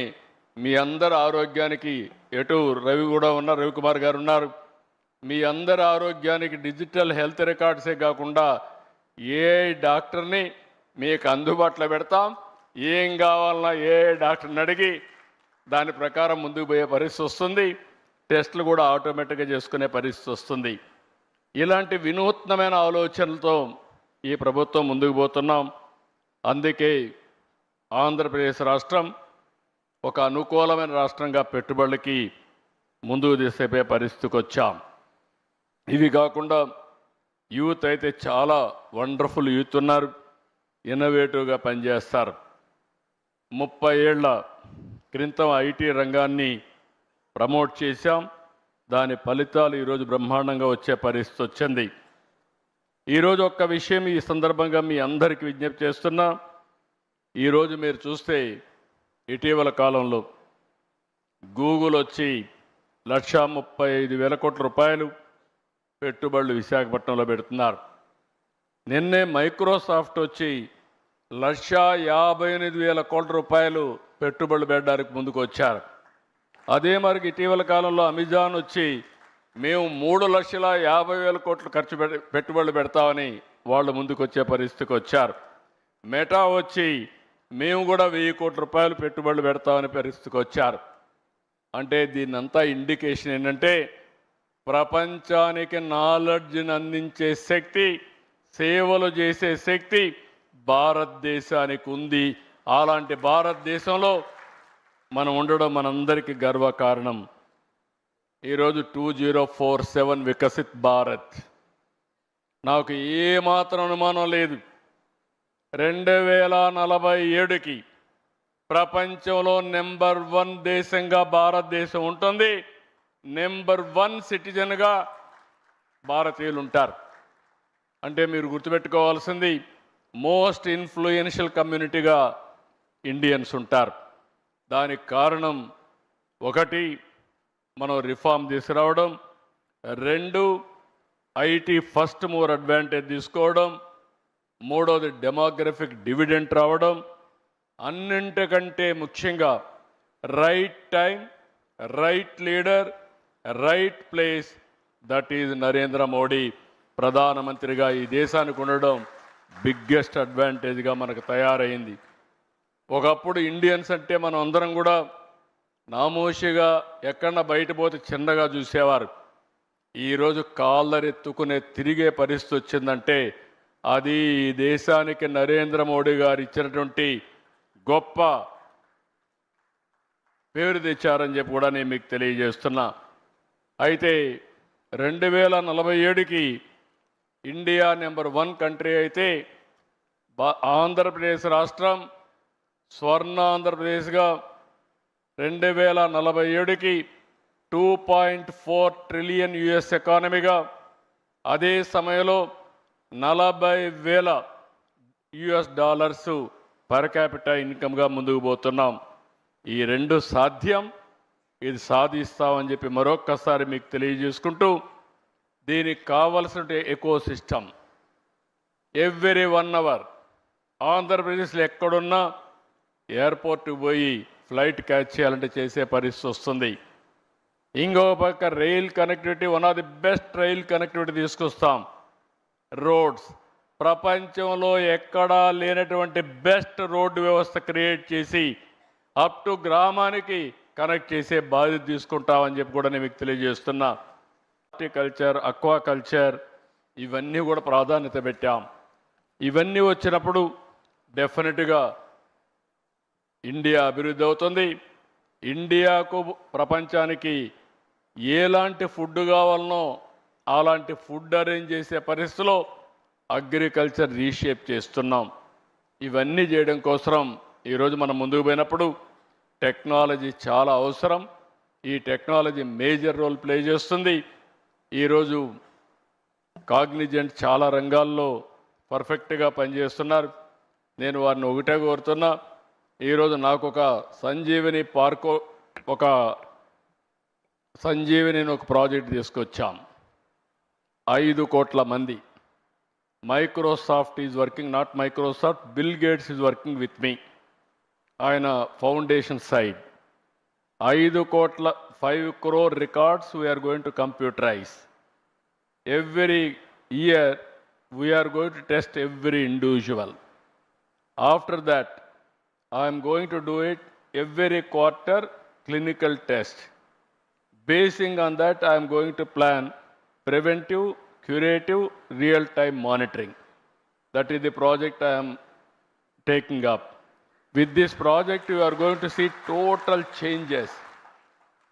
మీ అందరి ఆరోగ్యానికి ఎటు రవి కూడా ఉన్నారు, రవికుమార్ గారు ఉన్నారు, మీ అందరి ఆరోగ్యానికి డిజిటల్ హెల్త్ రికార్డ్సే కాకుండా ఏఐ డాక్టర్ని మీకు అందుబాటులో పెడతాం. ఏం కావాలన్నా ఏఐ డాక్టర్ని అడిగి దాని ప్రకారం ముందుకు పోయే పరిస్థితి వస్తుంది. టెస్టులు కూడా ఆటోమేటిక్గా చేసుకునే పరిస్థితి వస్తుంది. ఇలాంటి వినూత్నమైన ఆలోచనలతో ఈ ప్రభుత్వం ముందుకు పోతున్నాం. అందుకే ఆంధ్రప్రదేశ్ రాష్ట్రం ఒక అనుకూలమైన రాష్ట్రంగా పెట్టుబడులకి ముందుకు తీసుకుపోయే పరిస్థితికి వచ్చాం. ఇవి కాకుండా యూత్ అయితే చాలా వండర్ఫుల్ యూత్ ఉన్నారు, ఇన్నోవేటివ్గా పనిచేస్తారు. 30 ఏళ్ల క్రితం ఐటీ రంగాన్ని ప్రమోట్ చేశాం. దాని ఫలితాలు ఈరోజు బ్రహ్మాండంగా వచ్చే పరిస్థితి వచ్చింది. ఈరోజు ఒక్క విషయం ఈ సందర్భంగా మీ అందరికీ విజ్ఞప్తి చేస్తున్నా. ఈరోజు మీరు చూస్తే ఇటీవల కాలంలో గూగుల్ వచ్చి 1,35,000 కోట్ల రూపాయలు పెట్టుబడులు విశాఖపట్నంలో పెడుతున్నారు. నిన్నే మైక్రోసాఫ్ట్ వచ్చి 1,58,000 కోట్ల రూపాయలు పెట్టుబడులు పెట్టడానికి ముందుకు వచ్చారు. అదే మరి ఇటీవల కాలంలో అమెజాన్ వచ్చి మేము 3,50,000 కోట్లు పెట్టుబడులు పెడతామని వాళ్ళు ముందుకు వచ్చే పరిస్థితికి వచ్చారు. మెటా వచ్చి మేము కూడా 1,000 కోట్ల రూపాయలు పెట్టుబడులు పెడతామని పరిస్థితికి వచ్చారు. అంటే దీన్నంతా ఇండికేషన్ ఏంటంటే ప్రపంచానికి నాలెడ్జ్ని అందించే శక్తి, సేవలు చేసే శక్తి భారతదేశానికి ఉంది. అలాంటి భారతదేశంలో మనం ఉండడం మనందరికీ గర్వకారణం. ఈరోజు 2047 వికసిత్ భారత్. నాకు ఏమాత్రం అనుమానం లేదు, 2047కి ప్రపంచంలో నెంబర్ 1 దేశంగా భారతదేశం ఉంటుంది. నెంబర్ 1 సిటిజన్గా భారతీయులు ఉంటారు. అంటే మీరు గుర్తుపెట్టుకోవాల్సింది, మోస్ట్ ఇన్ఫ్లుయెన్షియల్ కమ్యూనిటీగా ఇండియన్స్ ఉంటారు. దానికి కారణం 1 మనం రిఫార్మ్ తీసుకురావడం, 2 ఐటీ ఫస్ట్ మూవర్ అడ్వాంటేజ్ తీసుకోవడం, 3వది డెమోగ్రఫిక్ డివిడెంట్ రావడం, అన్నింటికంటే ముఖ్యంగా right time, right leader, right place, that is Narendra Modi ప్రధానమంత్రిగా ఈ దేశానికి ఉండడం బిగ్గెస్ట్ అడ్వాంటేజ్గా మనకు తయారైంది. ఒకప్పుడు ఇండియన్స్ అంటే మనం అందరం కూడా నామోషిగా ఎక్కడన్నా బయట పోతే చిన్నగా చూసేవారు. ఈరోజు కాళ్ళరెత్తుకునే తిరిగే పరిస్థితి వచ్చిందంటే అది ఈ దేశానికి నరేంద్ర మోడీ గారు ఇచ్చినటువంటి గొప్ప పేరు తెచ్చారని చెప్పి కూడా నేను మీకు తెలియజేస్తున్నా. అయితే 2047కి ఇండియా నెంబర్ 1 కంట్రీ అయితే ఆంధ్రప్రదేశ్ రాష్ట్రం స్వర్ణ ఆంధ్రప్రదేశ్గా 2047కి 2.4 ట్రిలియన్ యుఎస్ ఎకానమీగా, అదే సమయంలో $40,000 పర్ క్యాపిటల్ ఇన్కమ్గా ముందుకు పోతున్నాం. ఈ 2 సాధ్యం, ఇది సాధిస్తామని చెప్పి మరొక్కసారి మీకు తెలియజేసుకుంటూ, దీనికి కావలసిన ఎకో సిస్టమ్ ఎవ్రీ 1 అవర్ ఆంధ్రప్రదేశ్లో ఎక్కడున్నా ఎయిర్పోర్ట్కి పోయి ఫ్లైట్ క్యాచ్ చేయాలంటే చేసే పరిస్థితి వస్తుంది. ఇంకో పక్క rail connectivity, one of the best rail connectivity తీసుకొస్తాం. రోడ్స్ ప్రపంచంలో ఎక్కడా లేనటువంటి బెస్ట్ రోడ్డు వ్యవస్థ క్రియేట్ చేసి అప్ టు గ్రామానికి కనెక్ట్ చేసే బాధ్యత తీసుకుంటామని చెప్పి కూడా నేను మీకు తెలియజేస్తున్నా. హార్టికల్చర్, అక్వాకల్చర్ ఇవన్నీ కూడా ప్రాధాన్యత పెట్టాం. ఇవన్నీ వచ్చినప్పుడు డెఫినెట్గా ఇండియా అభివృద్ధి అవుతుంది. ఇండియాకు ప్రపంచానికి ఎలాంటి ఫుడ్ కావాలనో అలాంటి ఫుడ్ అరేంజ్ చేసే పరిస్థితిలో అగ్రికల్చర్ రీషేప్ చేస్తున్నాం. ఇవన్నీ చేయడం కోసం ఈరోజు మనం ముందుకు పోయినప్పుడు టెక్నాలజీ చాలా అవసరం. ఈ టెక్నాలజీ మేజర్ రోల్ ప్లే చేస్తుంది. ఈరోజు కాగ్నిజెంట్ చాలా రంగాల్లో పర్ఫెక్ట్గా పనిచేస్తున్నారు. నేను వారిని ఒకటే కోరుతున్నా, ఈరోజు నాకు ఒక సంజీవిని పార్క్, ఒక సంజీవిని ఒక ప్రాజెక్ట్ తీసుకొచ్చాం. 5 కోట్ల మంది. Microsoft is working, not Microsoft, Bill Gates is working with me. ఆయన foundation side 5 crore records we're going to computerise. Every year we're going to test every individual. After that I am going to do it every quarter clinical test. Basing on that, I am going to plan preventive, curative, real-time monitoring. That is the project I am taking up. With this project, you are going to see total changes.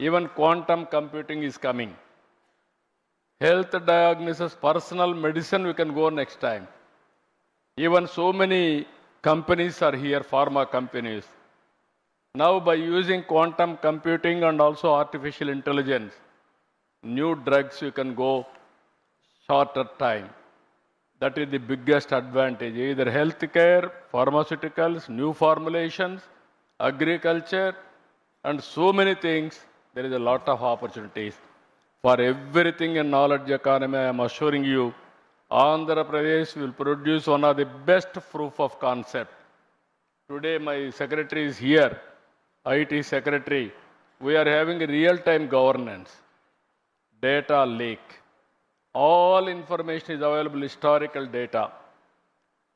Even quantum computing is coming. Health diagnosis, personal medicine, we can go next time. Even so many companies are here, pharma companies. Now by using quantum computing and also artificial intelligence, new drugs you can go shorter time. That is the biggest advantage. Either healthcare, pharmaceuticals, new formulations, agriculture, and so many things. There is a lot of opportunities. For everything in knowledge economy, I am assuring you, Andhra Pradesh will produce one of the best proof of concept. Today my secretary is here, IT secretary. We are having a real-time governance, data lake. All information is available, historical data.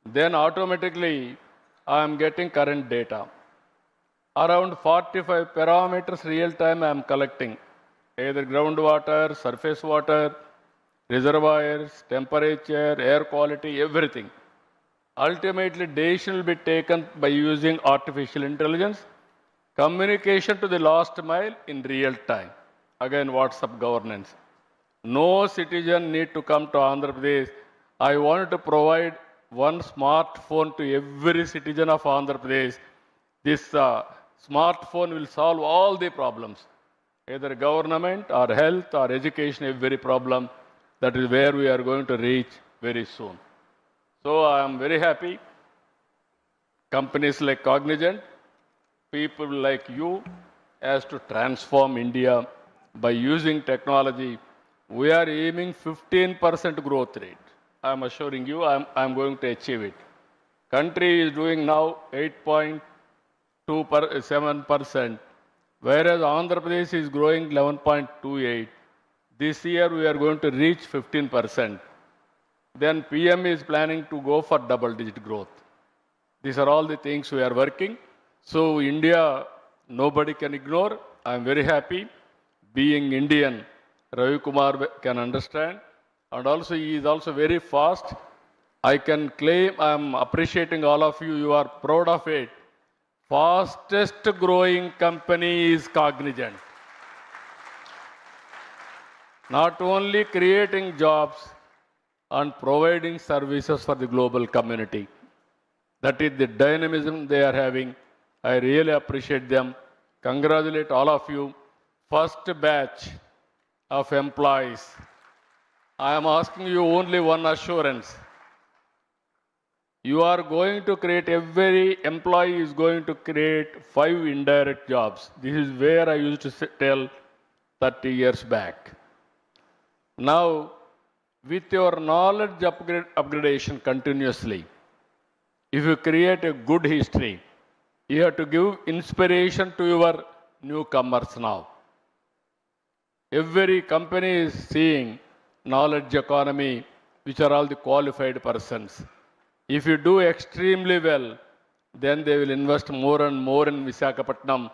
Then automatically I am getting current data. Around 45 parameters real-time I am collecting, either groundwater, surface water, reservoirs, temperature, air quality, everything. Ultimately, decision will be taken by using artificial intelligence. communication to the last mile in real time. Again, WhatsApp governance. No citizen need to come to Andhra Pradesh. I wanted to provide one smartphone to every citizen of Andhra Pradesh. This smartphone will solve all the problems, either government or health or education, every problem. That is where we are going to reach very soon. So I am very happy. Companies like Cognizant, people like you, as to transform India by using technology. We are aiming 15% growth rate. I am assuring you, I am going to achieve it. Country is doing now 8.7%, whereas Andhra Pradesh is growing 11.28. This year we are going to reach 15%. Then PM is planning to go for double-digit growth. These are all the things we are working. So India, nobody can ignore. I am very happy. Being Indian, Ravi Kumar can understand. And also he is also very fast. I can claim, I am appreciating all of you. You are proud of it. Fastest growing company is Cognizant. Not only creating jobs and providing services for the global community. That is the dynamism they are having. I really appreciate them. Congratulate all of you. First batch of employees. I am asking you only one assurance. You are going to create, every employee is going to create 5 indirect jobs. This is where I used to tell 30 years back. Now, with your knowledge upgradation continuously, if you create a good history, you have to give inspiration to your newcomers now. Every company is seeing knowledge economy, which are all the qualified persons. If you do extremely well, then they will invest more and more in Visakhapatnam.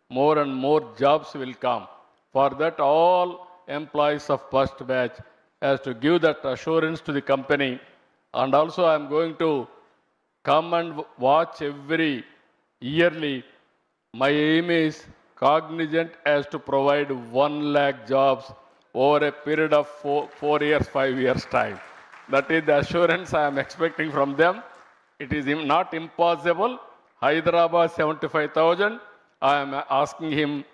More and more jobs will come. For that, all employees of first batch has to give that assurance to the company. And also I am going to come and watch every yearly. My aim is Cognizant has to provide 1 lakh jobs over a period of 4 years, 5 years time. That is the assurance I am expecting from them. It is not impossible. Hyderabad 75,000. I am asking him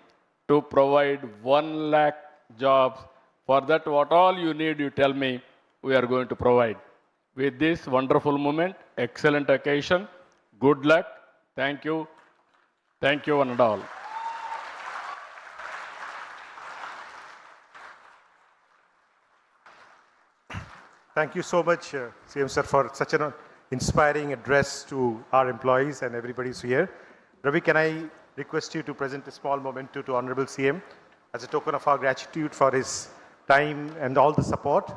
to provide 1 lakh jobs. For that, what all you need, you tell me, we are going to provide. With this wonderful moment, excellent occasion, good luck. Thank you. Thank you one and all. Thank you so much, CM sir, for such an inspiring address to our employees and everybody who's here. Ravi, can I request you to present a small memento to Honorable CM as a token of our gratitude for his time and all the support.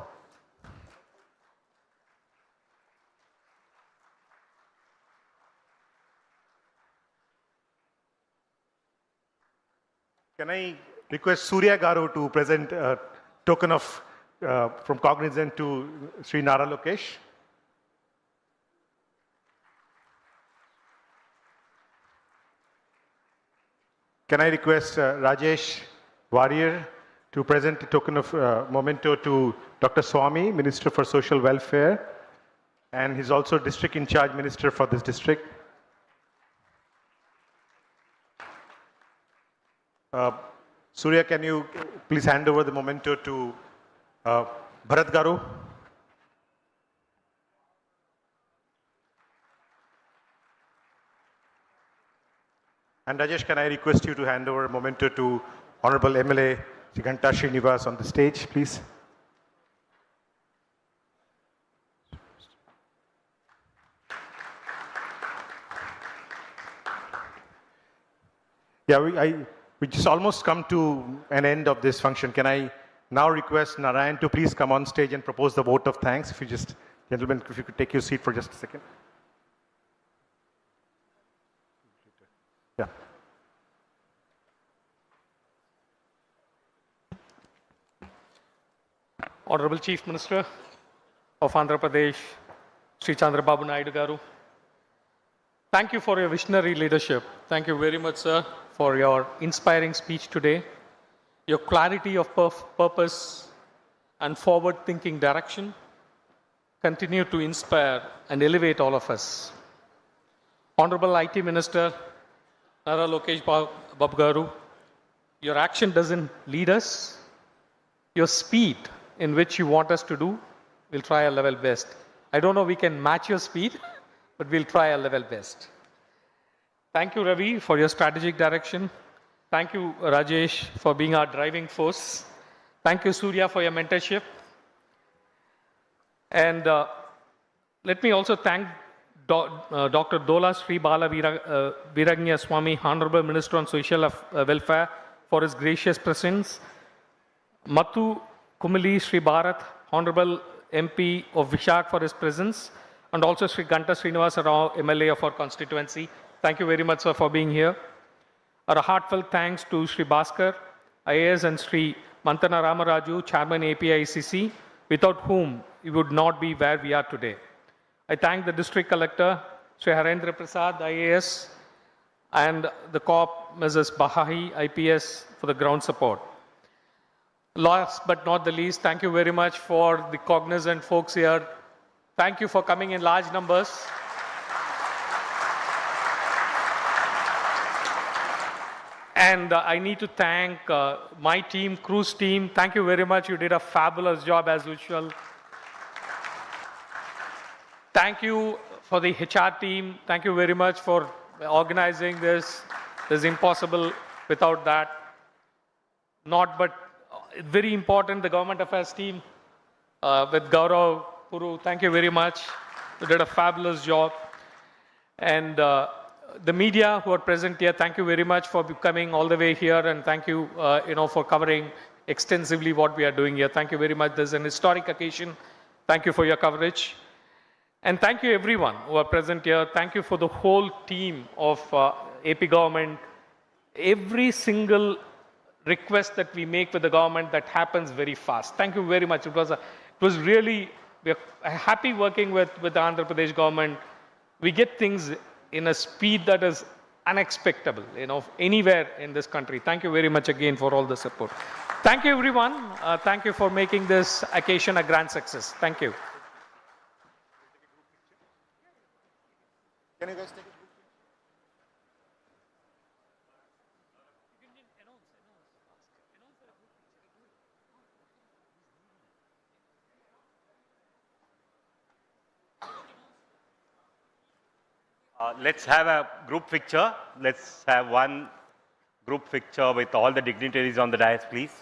Can I request Surya Garu to present a token of from Cognizant to Sri Nara Lokesh? Can I request Rajesh Warrior to present a token of memento to Dr. Swami, Minister for Social Welfare, and he's also District in Charge Minister for this district. Surya, can you please hand over the memento to Bharat Garu? And Rajesh, can I request you to hand over a memento to Honorable MLA Ghanta Srinivas on the stage, please? Yeah, we just almost come to an end of this function. Can I now request Narayan to please come on stage and propose the vote of thanks? If you just, gentlemen, if you could take your seat for just a second. Yeah. Honorable Chief Minister of Andhra Pradesh, Sri Chandrababu Naidu Garu, Thank you for your visionary leadership. Thank you very much, sir, for your inspiring speech today. Your clarity of purpose and forward-thinking direction continue to inspire and elevate all of us. Honorable IT Minister Nara Lokesh Babu Garu, your action doesn't lead us. Your speed in which you want us to do, we'll try our level best. I don't know we can match your speed, but we'll try our level best. Thank you, Ravi, for your strategic direction. Thank you, Rajesh, for being our driving force. Thank you, Surya, for your mentorship. And let me also thank Dr. Dola Sri Bala Viragnya Swami, Honorable Minister on Social Welfare, for his gracious presence. Mathu Kumili Sri Bharat, Honorable MP of Vishak, for his presence. And also Sri Ganta Srinivasa Rao, MLA of our constituency. Thank you very much, sir, for being here. Our heartfelt thanks to Sri Bhaskar, IAS, and Sri Mantana Ramaraju, Chairman APICC, without whom we would not be where we are today. I thank the District Collector, Sri Harendra Prasad, IAS, and the COP, Mrs. Bahahi, IPS, for the ground support. Last but not the least, thank you very much for the cognizant folks here. Thank you for coming in large numbers. And I need to thank my team, cruise team. Thank you very much. You did a fabulous job as usual. Thank you for the HR team. Thank you very much for organizing this. This is impossible without that. Not but very important, the government affairs team with Gaurav, Puru. Thank you very much. You did a fabulous job. And the media who are present here, thank you very much for coming all the way here, and thank you, for covering extensively what we are doing here. Thank you very much. This is an historic occasion. Thank you for your coverage. And thank you everyone who are present here. Thank you for the whole team of AP government. Every single request that we make with the government, that happens very fast. Thank you very much. It was really, we're happy working with the Andhra Pradesh government. We get things in a speed that is unexpected, anywhere in this country. Thank you very much again for all the support. Thank you everyone. Thank you for making this occasion a grand success. Thank you. Can you guys take it? Let's have a group picture. Let's have one group picture with all the dignitaries on the dais, please.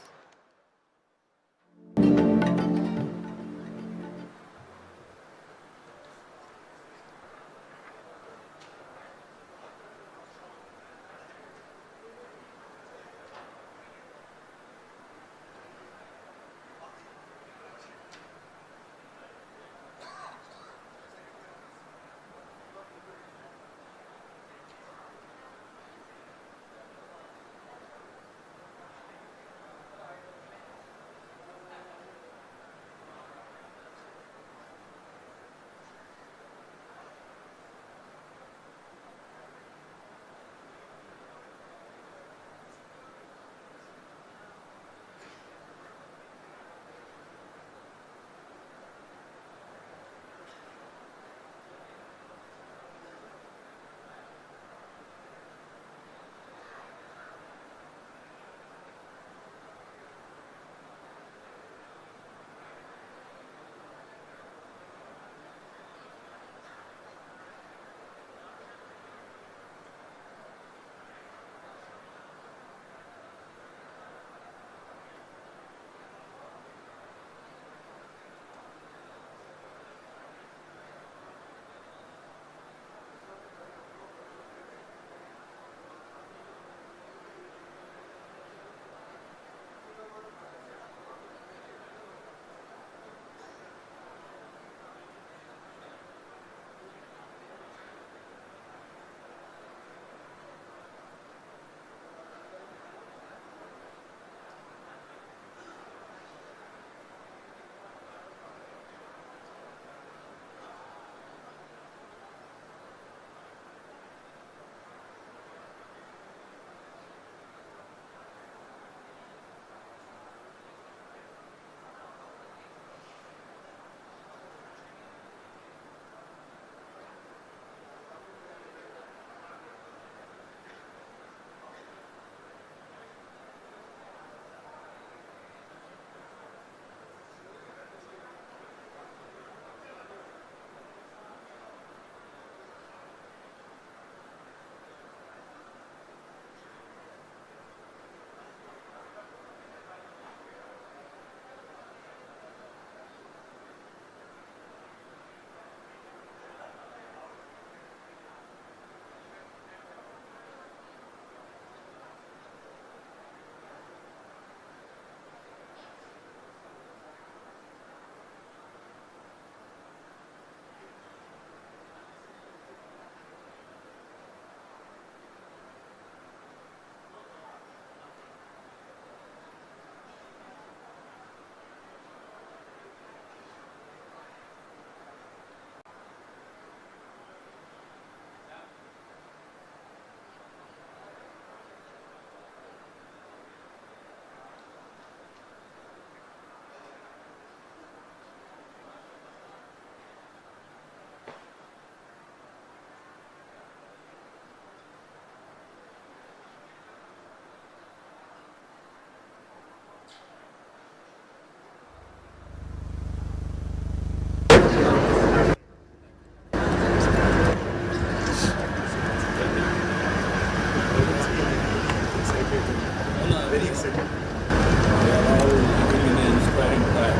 very excited. We are all living in an inspiring time.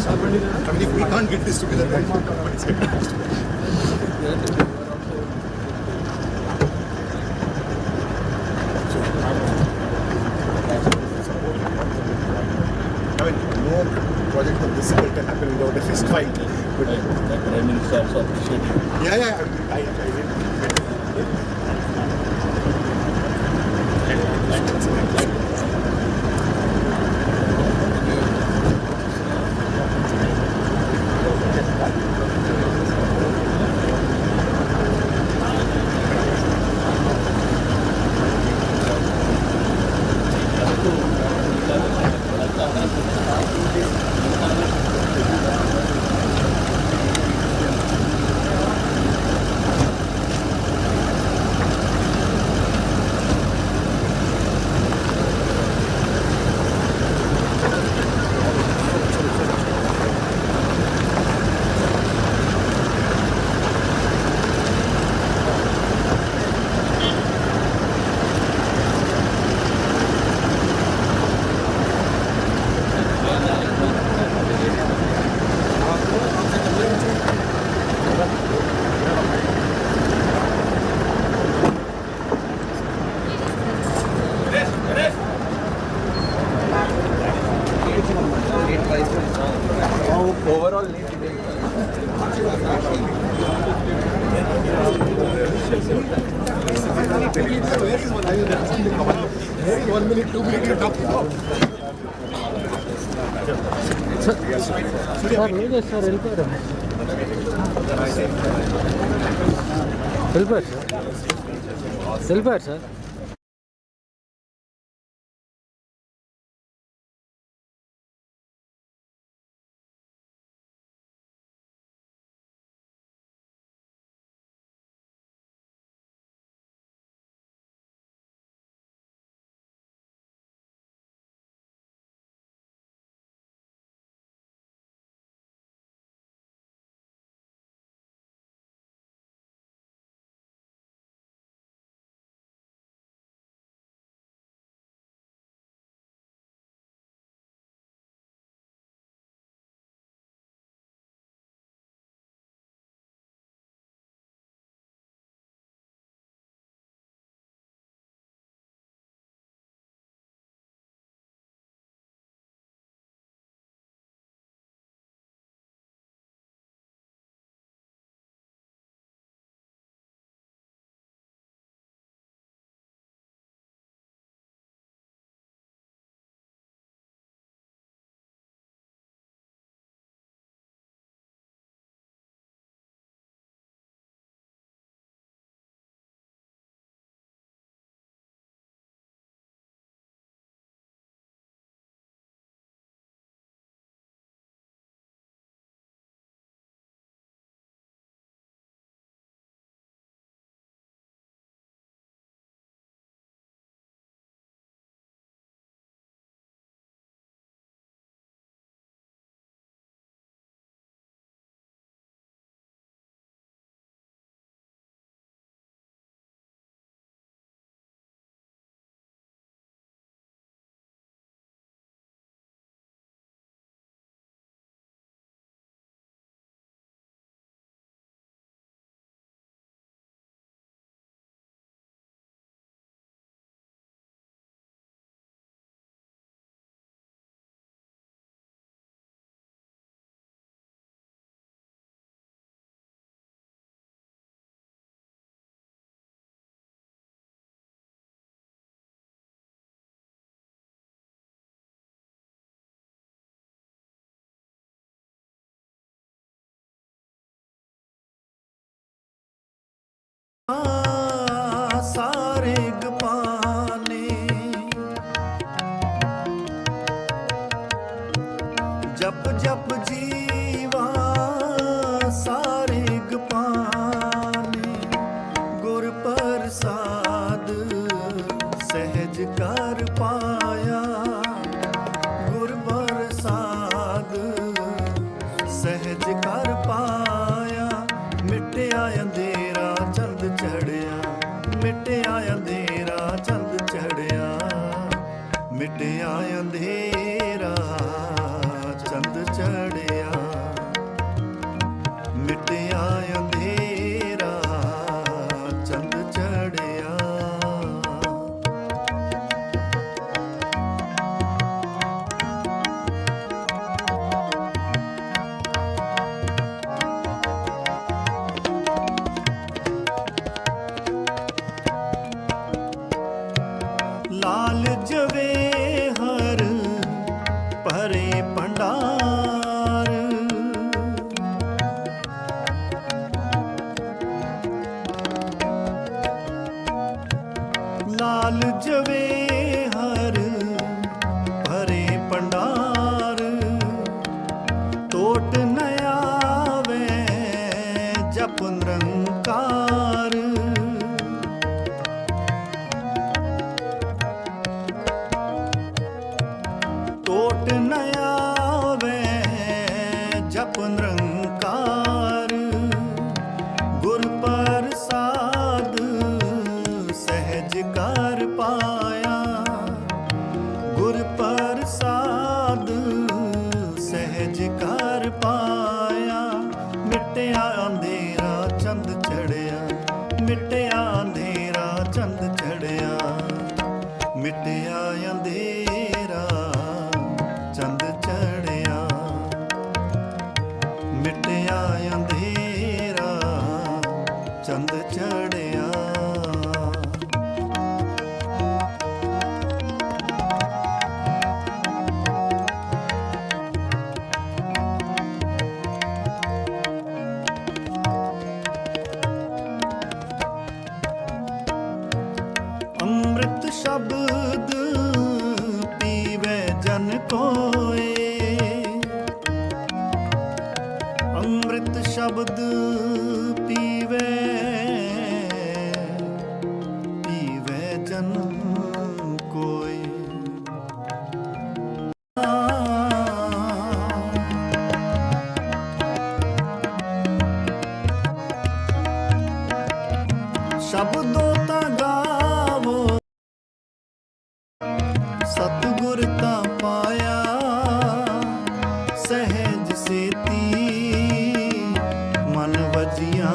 I mean, if we can't get this together, then nobody's getting this together. I mean, no project of this scale can happen without a fist fight. But The Prime Minister also appreciated. yeah, I did. వెళ్ళిపోయారు sir सारे गपाने जप जप जीवा सारे गपाने गुर प्रसाद सहज कर पाया गुर प्रसाद सहज कर पाया टोट न आवे जप निरंकार टोट न आवे जप निरंकार गुर प्रसाद सहज कर पाया गुर प्रसाद सहज कर पाया मिटया अंधेरा चंद चढ़िया मिटया अंधेरा चंद चढ़िया मिटया अंधेरा चंद चढ़िया मिटया अंधेरा चंद चढ़िया अमृत शब्द पीवे जन कोय अमृत शब्द पीवे पीवे जन कोय शब्दों ता गावो सतगुर ता पाया सहज सेती मन वजिया